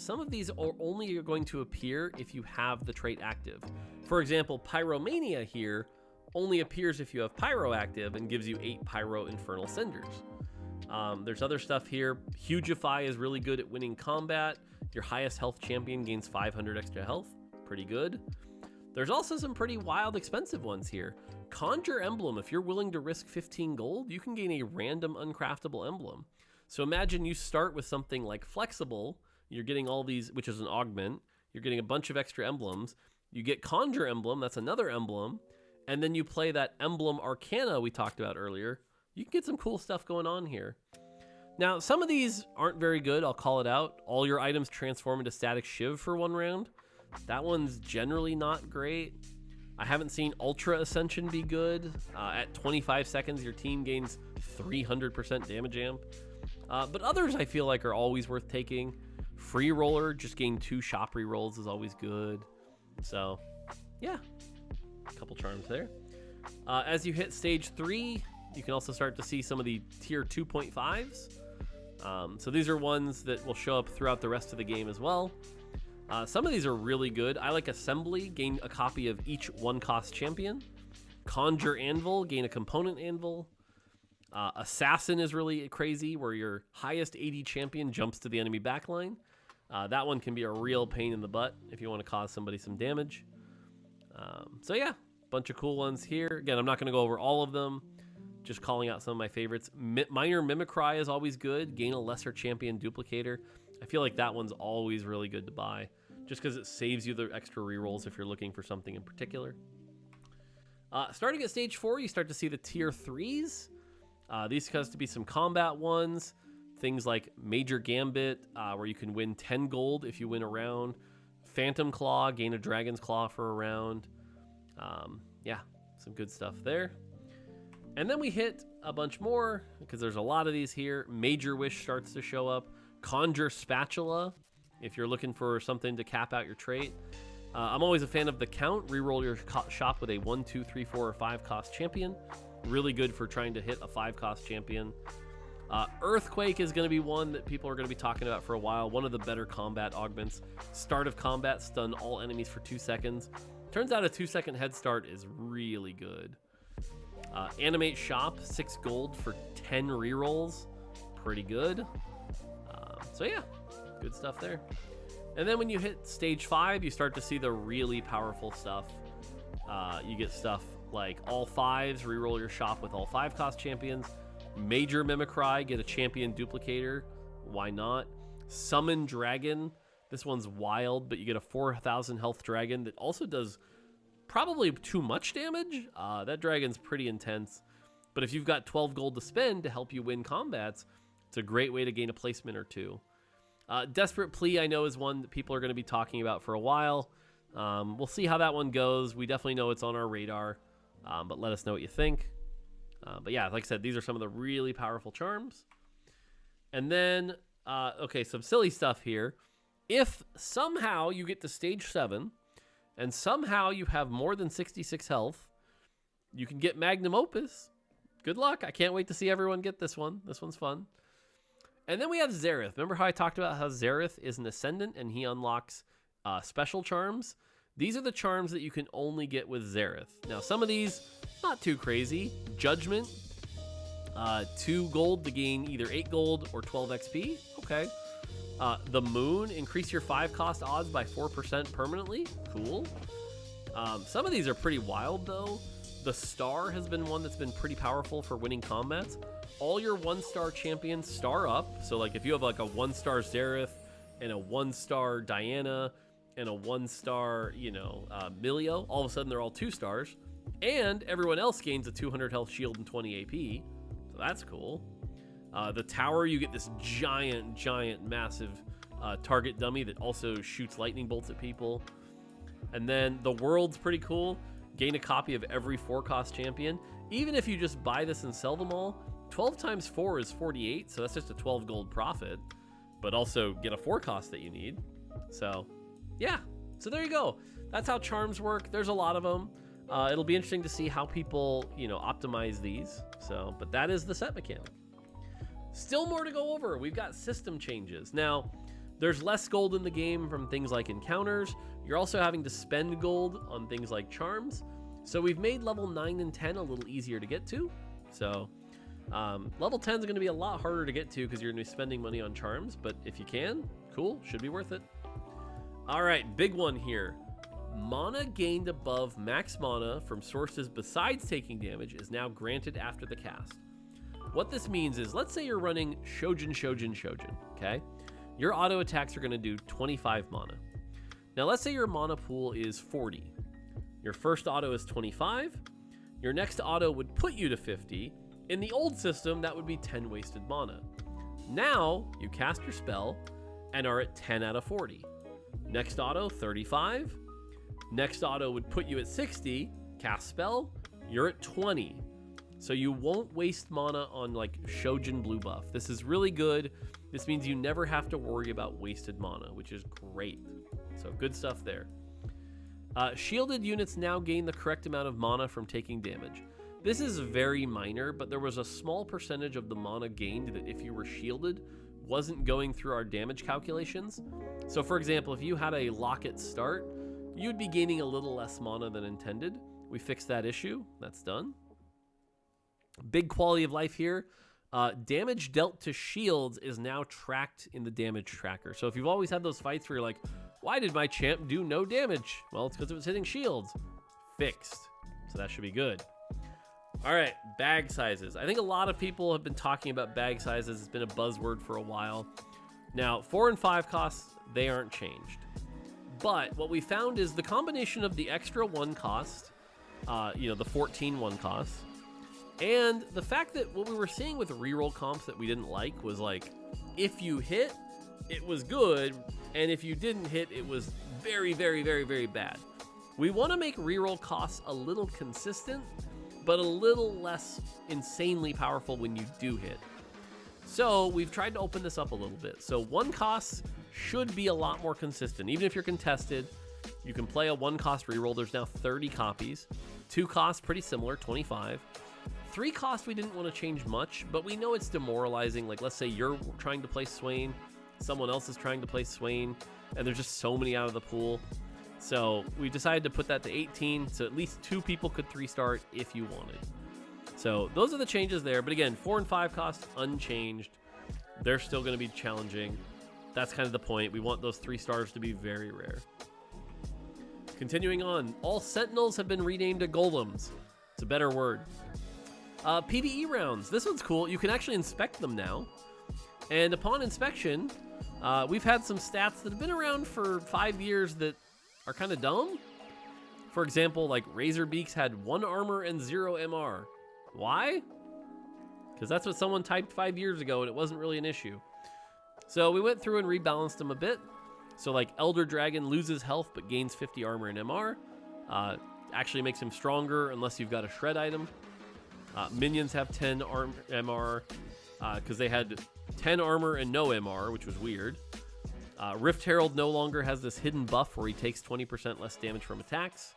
are only going to appear if you have the trait active. For example, Pyromania here only appears if you have Pyro active and gives you 8 Pyro Infernal Cinders. There's other stuff here. Hugify is really good at winning combat. Your highest health champion gains 500 extra health. Pretty good. There's also some pretty wild expensive ones here. Conjure Emblem. If you're willing to risk 15 gold, you can gain a random uncraftable emblem. So imagine you start with something like Flexible. You're getting all these, which is an augment. You're getting a bunch of extra emblems. You get Conjure Emblem. That's another emblem. And then you play that emblem Arcana we talked about earlier. You can get some cool stuff going on here. Now, some of these aren't very good. I'll call it out. All your items transform into Static Shiv for 1 round. That one's generally not great. I haven't seen Ultra Ascension be good. At 25 seconds, your team gains 300% damage amp. But others I feel like are always worth taking. Free Roller, just gain 2 shop rerolls is always good. So, yeah. A couple charms there. As you hit stage 3, you can also start to see some of the tier 2.5s. So these are ones that will show up throughout the rest of the game as well. Some of these are really good. I like Assembly, gain a copy of each 1-cost champion. Conjure Anvil, gain a component anvil. Assassin is really crazy, where your highest AD champion jumps to the enemy backline. That one can be a real pain in the butt if you want to cause somebody some damage. So yeah, bunch of cool ones here. Again, I'm not going to go over all of them. Just calling out some of my favorites. Minor Mimicry is always good. Gain a lesser champion duplicator. I feel like that one's always really good to buy, just because it saves you the extra rerolls if you're looking for something in particular. Starting at stage 4, you start to see the tier 3s. These has to be some combat ones. Things like Major Gambit, where you can win 10 gold if you win a round. Phantom Claw, gain a Dragon's Claw for a round. Yeah, some good stuff there. And then we hit a bunch more, because there's a lot of these here. Major Wish starts to show up. Conjure Spatula, if you're looking for something to cap out your trait. I'm always a fan of the Count. Reroll your shop with a 1, 2, 3, 4, or 5-cost champion. Really good for trying to hit a 5-cost champion. Earthquake is going to be one that people are going to be talking about for a while. One of the better combat augments. Start of combat, stun all enemies for 2 seconds. Turns out a 2-second head start is really good. Animate Shop, 6 gold for 10 rerolls. Pretty good. So yeah, good stuff there. And then when you hit stage 5, you start to see the really powerful stuff. You get stuff like all 5s, reroll your shop with all 5-cost champions. Major Mimicry, get a champion duplicator. Why not? Summon Dragon. This one's wild, but you get a 4,000 health dragon that also does probably too much damage. That dragon's pretty intense. But if you've got 12 gold to spend to help you win combats, it's a great way to gain a placement or 2. Desperate Plea, I know, is one that people are going to be talking about for a while. We'll see how that one goes. We definitely know it's on our radar, but let us know what you think. But yeah, like I said, these are some of the really powerful charms. And then, okay, some silly stuff here. If somehow you get to stage 7 and somehow you have more than 66 health, you can get Magnum Opus. Good luck. I can't wait to see everyone get this one. This one's fun. And then we have Xerath. Remember how I talked about how Xerath is an Ascendant and he unlocks special charms? These are the charms that you can only get with Xerath. Now, some of these, not too crazy. Judgment, 2 gold to gain either 8 gold or 12 XP. Okay. The Moon, increase your 5-cost odds by 4% permanently. Cool. Some of these are pretty wild, though. The Star has been one that's been pretty powerful for winning combats. All your 1-star champions star up. So, like, if you have, like, a 1-star Xerath and a 1-star Diana and a 1-star, Milio, all of a sudden they're all 2 stars. And everyone else gains a 200 health shield and 20 AP. So that's cool. The Tower, you get this giant, massive target dummy that also shoots lightning bolts at people. And then the World's pretty cool. Gain a copy of every 4-cost champion. Even if you just buy this and sell them all, 12 times 4 is 48, so that's just a 12 gold profit. But also get a 4-cost that you need. So, yeah. So there you go. That's how charms work. There's a lot of them. It'll be interesting to see how people, optimize these. So, but that is the set mechanic. Still more to go over. We've got system changes. Now, there's less gold in the game from things like encounters. You're also having to spend gold on things like charms. So we've made level 9 and 10 a little easier to get to. So level 10 is going to be a lot harder to get to because you're going to be spending money on charms. But if you can, cool, should be worth it. All right, big one here. Mana gained above max mana from sources besides taking damage is now granted after the cast. What this means is, let's say you're running Shojin, okay? Your auto attacks are going to do 25 mana. Now, let's say your mana pool is 40. Your first auto is 25. Your next auto would put you to 50. In the old system, that would be 10 wasted mana. Now, you cast your spell and are at 10 out of 40. Next auto, 35. Next auto would put you at 60. Cast spell, you're at 20. So you won't waste mana on like Shojin blue buff. This is really good. This means you never have to worry about wasted mana, which is great. So good stuff there. Shielded units now gain the correct amount of mana from taking damage. This is very minor, but there was a small percentage of the mana gained that if you were shielded wasn't going through our damage calculations. So for example, if you had a locket start, you'd be gaining a little less mana than intended. We fixed that issue. That's done. Big quality of life here. Damage dealt to shields is now tracked in the damage tracker. So if you've always had those fights where you're like, why did my champ do no damage? Well, it's because it was hitting shields. Fixed. So that should be good. All right, bag sizes. I think a lot of people have been talking about bag sizes. It's been a buzzword for a while. Now, 4 and 5 costs, they aren't changed. But what we found is the combination of the extra 1 cost, the 14 1 cost, and the fact that what we were seeing with reroll comps that we didn't like was like, if you hit, it was good, and if you didn't hit, it was very, very, very, very bad. We want to make reroll costs a little consistent, but a little less insanely powerful when you do hit. So we've tried to open this up a little bit. So 1 cost should be a lot more consistent. Even if you're contested, you can play a 1 cost reroll. There's now 30 copies. 2 costs, pretty similar, 25. 3 costs, we didn't want to change much, but we know it's demoralizing. Like, let's say you're trying to play Swain, someone else is trying to play Swain, and there's just so many out of the pool. So we decided to put that to 18, so at least 2 people could 3-star it if you wanted. So those are the changes there. But again, 4 and 5 costs unchanged. They're still going to be challenging. That's kind of the point. We want those 3 stars to be very rare. Continuing on, all Sentinels have been renamed to Golems. It's a better word. PvE rounds. This one's cool. You can actually inspect them now. And upon inspection, we've had some stats that have been around for 5 years that are kind of dumb. For example, like Razorbeaks had 1 armor and 0 MR. Why? Because that's what someone typed 5 years ago and it wasn't really an issue. So we went through and rebalanced them a bit. So like Elder Dragon loses health but gains 50 armor and MR. Actually makes him stronger unless you've got a shred item. Minions have 10 MR because they had 10 armor and no MR, which was weird. Rift Herald no longer has this hidden buff where he takes 20% less damage from attacks.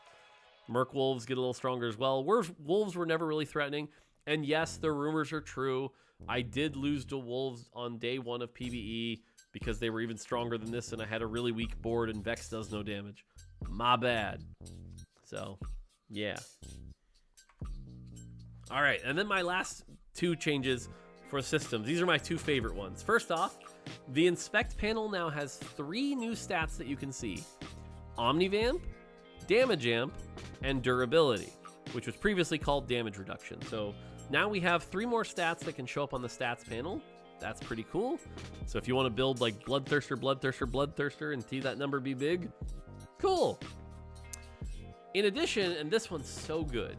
Merc Wolves get a little stronger as well. Wolves were never really threatening. And yes, the rumors are true. I did lose to Wolves on day 1 of PvE because they were even stronger than this and I had a really weak board and Vex does no damage. My bad. So, yeah. All right, and then my last 2 changes for systems. These are my 2 favorite ones. First off, The Inspect panel now has 3 new stats that you can see. Omnivamp, Damage Amp, and Durability, which was previously called Damage Reduction. So now we have 3 more stats that can show up on the stats panel. That's pretty cool. So if you want to build like Bloodthirster, Bloodthirster, Bloodthirster and see that number be big, cool. In addition, and this one's so good,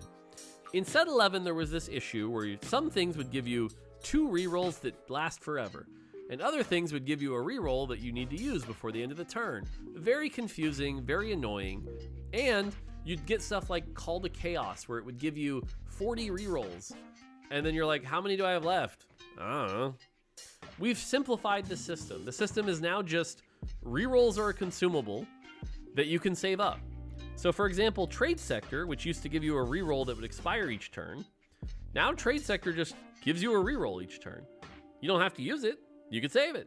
in set 11 there was this issue where some things would give you 2 rerolls that last forever, and other things would give you a reroll that you need to use before the end of the turn. Very confusing, very annoying, and you'd get stuff like Call to Chaos where it would give you 40 rerolls, and then you're like, how many do I have left? I don't know. We've simplified the system. The system is now just rerolls are a consumable that you can save up. So for example, Trade Sector, which used to give you a reroll that would expire each turn, now Trade Sector just gives you a reroll each turn. You don't have to use it, you can save it,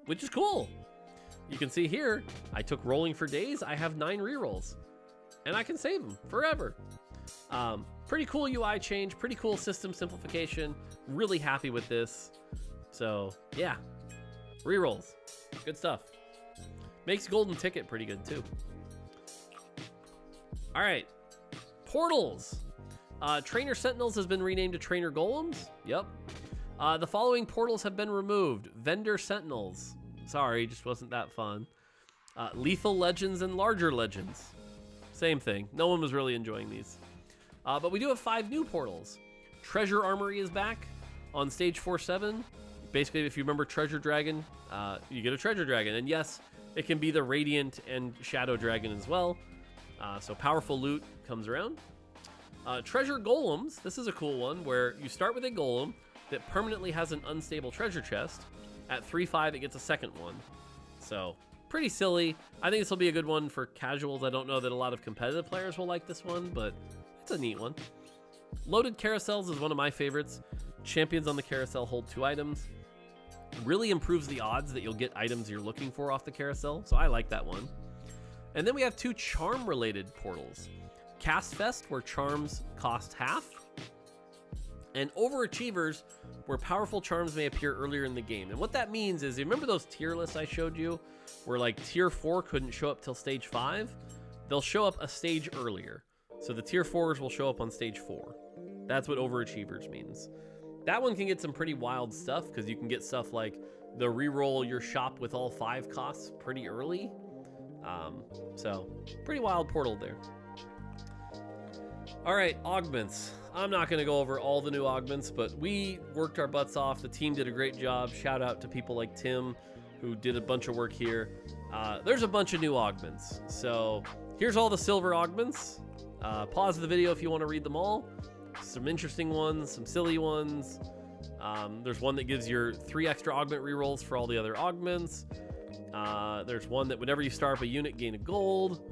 which is cool. You can see here, I took Rolling for Days, I have 9 rerolls, and I can save them forever. Pretty cool UI change, pretty cool system simplification, really happy with this. So yeah, rerolls, good stuff. Makes Golden Ticket pretty good too. All right, portals. Trainer Sentinels has been renamed to Trainer Golems. Yep. The following portals have been removed. Vendor Sentinels. Sorry, just wasn't that fun. Lethal Legends and Larger Legends. Same thing. No one was really enjoying these. But we do have 5 new portals. Treasure Armory is back on stage 4-7. Basically, if you remember Treasure Dragon, you get a Treasure Dragon. And yes, it can be the Radiant and Shadow Dragon as well. So powerful loot comes around. Treasure Golems. This is a cool one where you start with a golem that permanently has an unstable treasure chest. At 3-5, it gets a second one. So pretty silly. I think this will be a good one for casuals. I don't know that a lot of competitive players will like this one, but it's a neat one. Loaded Carousels is one of my favorites. Champions on the carousel hold 2 items. Really improves the odds that you'll get items you're looking for off the carousel, so I like that one. And then we have 2 charm-related portals. Cast Fest, where charms cost half, and Overachievers, where powerful charms may appear earlier in the game. And what that means is, you remember those tier lists I showed you, where like tier 4 couldn't show up till stage 5? They'll show up a stage earlier. So the tier 4s will show up on stage 4. That's what Overachievers means. That one can get some pretty wild stuff, because you can get stuff like the reroll your shop with all 5 costs pretty early. So pretty wild portal there. All right, augments. I'm not going to go over all the new augments, but we worked our butts off. The team did a great job. Shout out to people like Tim, who did a bunch of work here. There's a bunch of new augments. So here's all the silver augments. Pause the video if you want to read them all. Some interesting ones, some silly ones. There's one that gives your 3 extra augment rerolls for all the other augments. There's one that whenever you start up a unit, gain a gold.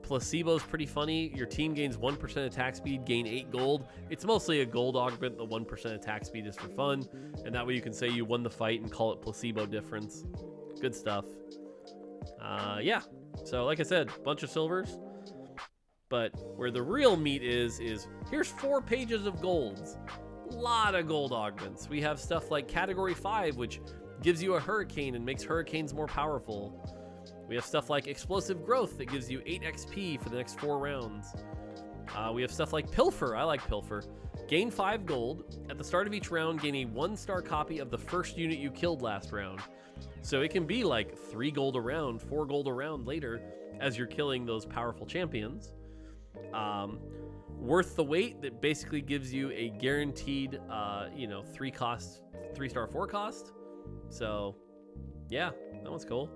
Placebo's pretty funny. Your team gains 1% attack speed, gain 8 gold. It's mostly a gold augment. The 1% attack speed is for fun, and that way you can say you won the fight and call it placebo difference. Good stuff. Yeah, so like I said, bunch of silvers, but where the real meat is here's 4 pages of golds. Lot of gold augments. We have stuff like category 5, which gives you a hurricane and makes hurricanes more powerful. We have stuff like Explosive Growth that gives you 8 XP for the next 4 rounds. We have stuff like Pilfer. I like Pilfer. Gain 5 gold. At the start of each round, gain a 1-star copy of the first unit you killed last round. So it can be like 3 gold a round, 4 gold a round later as you're killing those powerful champions. Worth the Wait, that basically gives you a guaranteed, 3-star 4 cost. So yeah, that one's cool.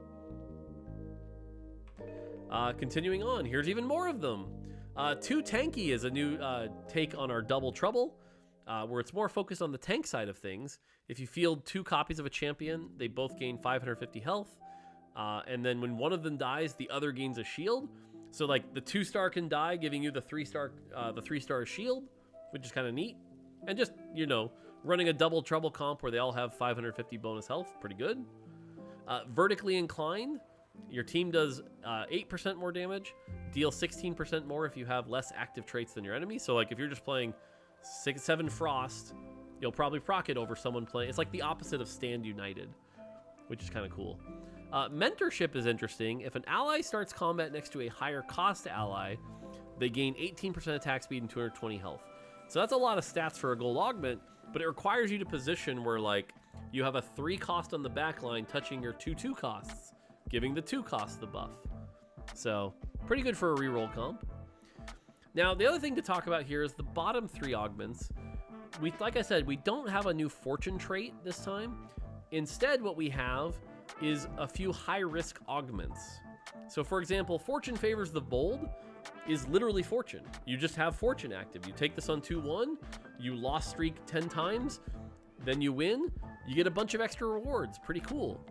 Continuing on, here's even more of them. Too Tanky is a new take on our Double Trouble, where it's more focused on the tank side of things. If you field 2 copies of a champion, they both gain 550 health, and then when one of them dies, the other gains a shield. So like the 2-star can die, giving you the 3-star shield, which is kind of neat. And just, running a Double Trouble comp where they all have 550 bonus health, pretty good. Vertically Inclined. Your team does 8% more damage, deal 16% more if you have less active traits than your enemy. So like if you're just playing 7 Frost, you'll probably proc it over someone playing. It's like the opposite of Stand United. which is kind of cool. Mentorship is interesting. If an ally starts combat next to a higher cost ally, they gain 18% attack speed and 220 health. So that's a lot of stats for a gold augment, but it requires you to position where like you have a 3 cost on the back line touching your 2/2 costs, giving the 2 cost the buff. So pretty good for a reroll comp. Now the other thing to talk about here is the bottom 3 augments. Like I said, we don't have a new fortune trait this time. Instead, what we have is a few high-risk augments. So for example, Fortune Favors the Bold is literally Fortune. You just have Fortune active. You take this on 2-1, you lost streak 10 times, then you win, you get a bunch of extra rewards. Pretty cool.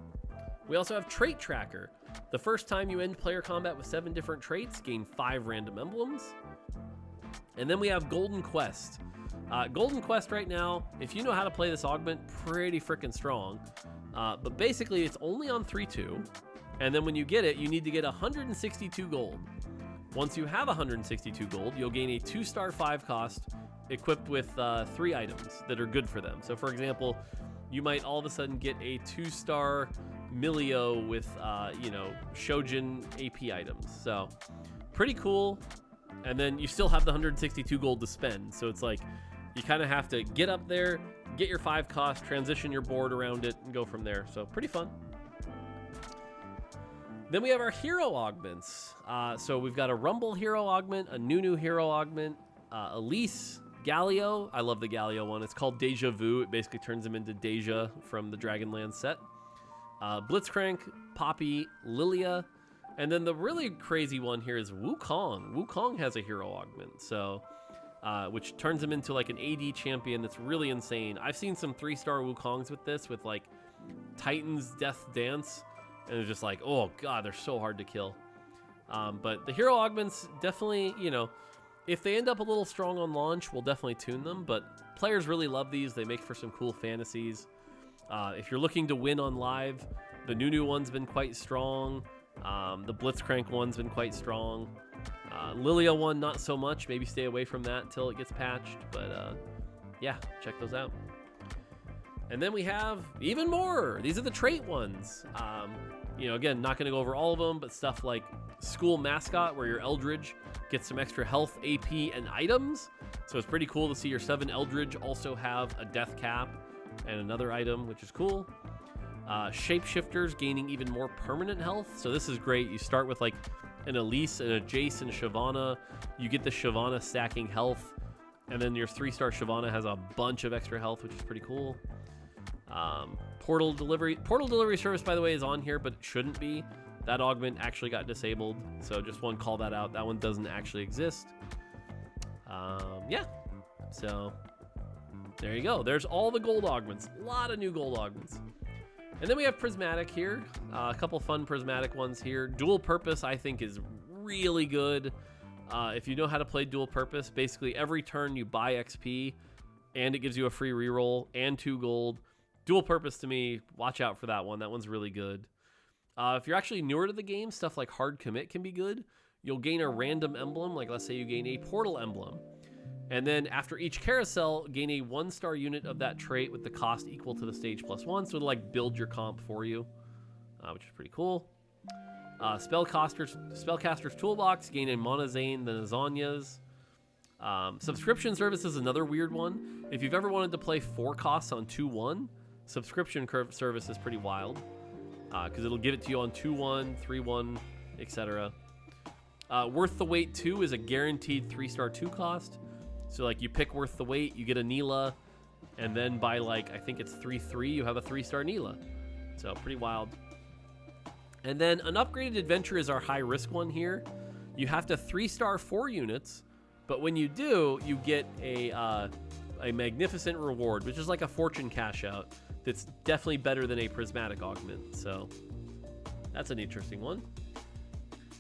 We also have Trait Tracker. The first time you end player combat with 7 different traits, gain 5 random emblems. And then we have Golden Quest. Golden Quest right now, if you know how to play this augment, pretty freaking strong. But basically, it's only on 3/2. And then when you get it, you need to get 162 gold. Once you have 162 gold, you'll gain a 2-star 5 cost equipped with 3 items that are good for them. So for example, you might all of a sudden get a 2-star Milio with, Shojin AP items. So pretty cool. And then you still have the 162 gold to spend. So it's like, you kind of have to get up there, get your 5 cost, transition your board around it, and go from there. So pretty fun. Then we have our hero augments. So we've got a Rumble hero augment, a Nunu hero augment, Elise, Galio. I love the Galio one. It's called Deja Vu. It basically turns him into Deja from the Dragonland set. Blitzcrank, Poppy, Lilia. And then the really crazy one here is Wukong. Wukong has a hero augment. So... which turns him into like an AD champion that's really insane. I've seen some 3-star Wukongs with this, with like Titan's Death Dance, and it's just like, oh god, they're so hard to kill. But the hero augments definitely, if they end up a little strong on launch, we'll definitely tune them, but players really love these. They make for some cool fantasies. If you're looking to win on live, the Nunu one's been quite strong. The Blitzcrank one's been quite strong. Lilia one, not so much. Maybe stay away from that till it gets patched. But yeah, check those out. And then we have even more. These are the trait ones. Again, not going to go over all of them, but stuff like School Mascot, where your Eldridge gets some extra health, AP, and items. So it's pretty cool to see your 7 Eldridge also have a death cap and another item, which is cool. Shapeshifters gaining even more permanent health. So this is great. You start with like an Elise and a Jace and Shyvana. You get the Shyvana stacking health, and then your 3-star Shyvana has a bunch of extra health, which is pretty cool. Portal delivery service, by the way, is on here, but it shouldn't be. That augment actually got disabled, so just want to call that out. That one doesn't actually exist. Yeah, so there you go. There's all the gold augments. A lot of new gold augments. And then we have Prismatic here. A couple fun Prismatic ones here. Dual Purpose, I think, is really good. If you know how to play Dual Purpose, basically every turn you buy XP, and it gives you a free reroll and 2 gold. Dual Purpose, to me, watch out for that one. That one's really good. If you're actually newer to the game, stuff like Hard Commit can be good. You'll gain a random emblem, like let's say you gain a Portal emblem. And then after each carousel, gain a 1-star unit of that trait with the cost equal to the stage +1. So it'll like build your comp for you, which is pretty cool. Spellcaster's Toolbox, gain a Monazane, the Nazanias. Subscription service is another weird one. If you've ever wanted to play 4 costs on 2-1, subscription service is pretty wild. Because it'll give it to you on 2-1, 3-1, etc. Worth the Wait 2 is a guaranteed 3-star 2 cost. So like you pick Worth the Wait, you get a Neela, and then by like, I think it's 3-3, you have a 3-star Neela. So pretty wild. And then an upgraded adventure is our high risk one here. You have to 3-star 4 units, but when you do, you get a magnificent reward, which is like a fortune cash out. That's definitely better than a prismatic augment. So that's an interesting one.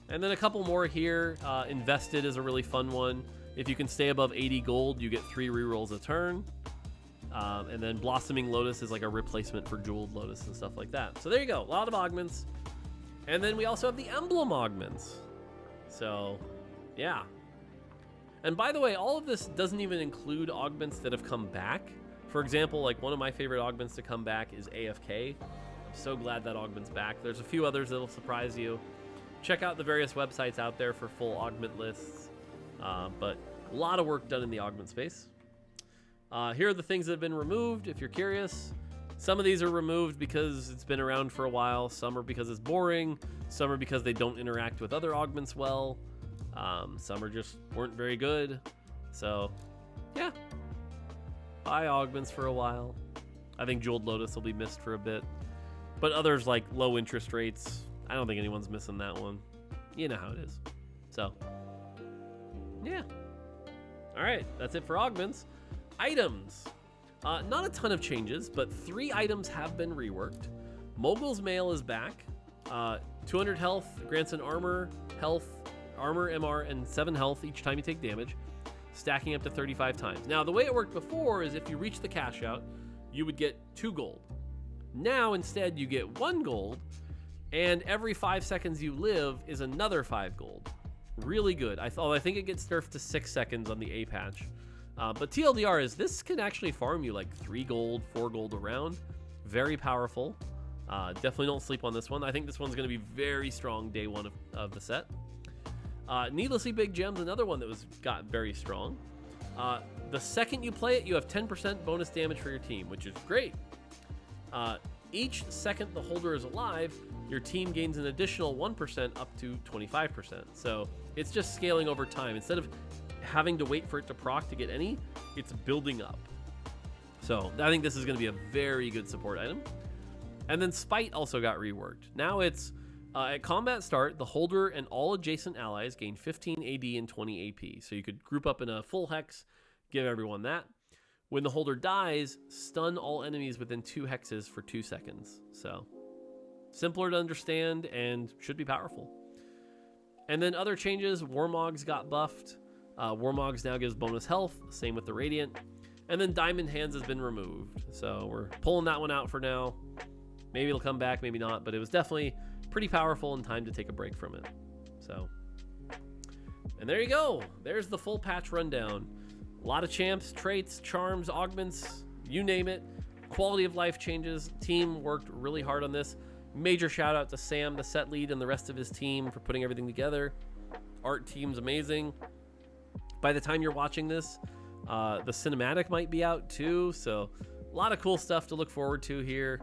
And then a couple more here. Invested is a really fun one. If you can stay above 80 gold, you get 3 rerolls a turn. And then Blossoming Lotus is like a replacement for Jeweled Lotus and stuff like that. So there you go, a lot of augments. And then we also have the emblem augments. So, yeah. And by the way, all of this doesn't even include augments that have come back. For example, like one of my favorite augments to come back is AFK. so glad that Augment's back. There's a few others that'll surprise you. Check out the various websites out there for full Augment lists. But a lot of work done in the Augment space. Here are the things that have been removed, if you're curious. Some of these are removed because it's been around for a while. Some are because it's boring. Some are because they don't interact with other augments well. Some are just weren't very good. So, yeah. Buy augments for a while. I think Jeweled Lotus will be missed for a bit. But others like low interest rates, I don't think anyone's missing that one. You know how it is. So, yeah. All right, that's it for augments. Items. Not a ton of changes, but 3 items have been reworked. Mogul's Mail is back. 200 health, grants an armor, MR, and 7 health each time you take damage, stacking up to 35 times. Now, the way it worked before is if you reach the cash out, you would get 2 gold. Now, instead, you get 1 gold, and every 5 seconds you live is another 5 gold. Really good. I think it gets nerfed to 6 seconds on the A patch. But TLDR is this can actually farm you like 3 gold, 4 gold around. Very powerful. Definitely don't sleep on this one. I think this one's going to be very strong day 1 of the set. Needlessly Big Gem's another one that got very strong. The second you play it, you have 10% bonus damage for your team, which is great. Each second the holder is alive, your team gains an additional 1% up to 25%. So it's just scaling over time. Instead of having to wait for it to proc to get any, it's building up. So I think this is going to be a very good support item. And then Spite also got reworked. Now it's at combat start, the holder and all adjacent allies gain 15 AD and 20 AP. So you could group up in a full hex, give everyone that. When the holder dies, stun all enemies within 2 hexes for 2 seconds. So simpler to understand and should be powerful. And then other changes, Warmogs got buffed. Warmogs now gives bonus health, same with the Radiant. And then Diamond Hands has been removed. So we're pulling that one out for now. Maybe it'll come back, maybe not, but it was definitely pretty powerful and time to take a break from it. So, and there you go. There's the full patch rundown. A lot of champs, traits, charms, augments, you name it. Quality of life changes. Team worked really hard on this. Major shout out to Sam, the set lead, and the rest of his team for putting everything together. Art team's amazing. By the time you're watching this, the cinematic might be out too. So a lot of cool stuff to look forward to here.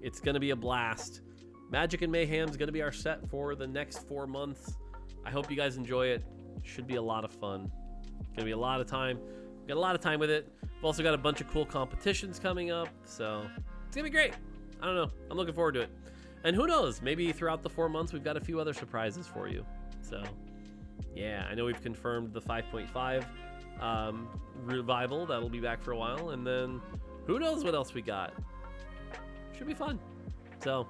It's going to be a blast. Magic and Mayhem is going to be our set for the next 4 months. I hope you guys enjoy it. Should be a lot of fun. Going to be a lot of time. Got a lot of time with it. We've also got a bunch of cool competitions coming up. So it's going to be great. I don't know. I'm looking forward to it. And who knows? Maybe throughout the 4 months, we've got a few other surprises for you. So yeah, I know we've confirmed the 5.5 revival. That'll be back for a while. And then who knows what else we got. Should be fun. So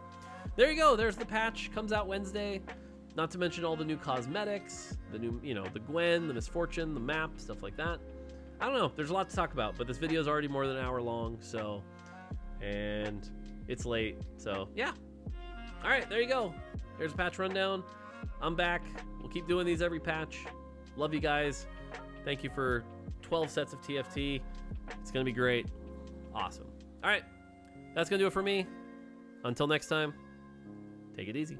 there you go. There's the patch. Comes out Wednesday. Not to mention all the new cosmetics, the new, the Gwen, the Misfortune, the map, stuff like that. I don't know. There's a lot to talk about, but this video is already more than an hour long. So, and it's late. So yeah. All right, there you go. There's a patch rundown. I'm back. We'll keep doing these every patch. Love you guys. Thank you for 12 sets of TFT. It's going to be great. Awesome. All right. That's going to do it for me. Until next time, take it easy.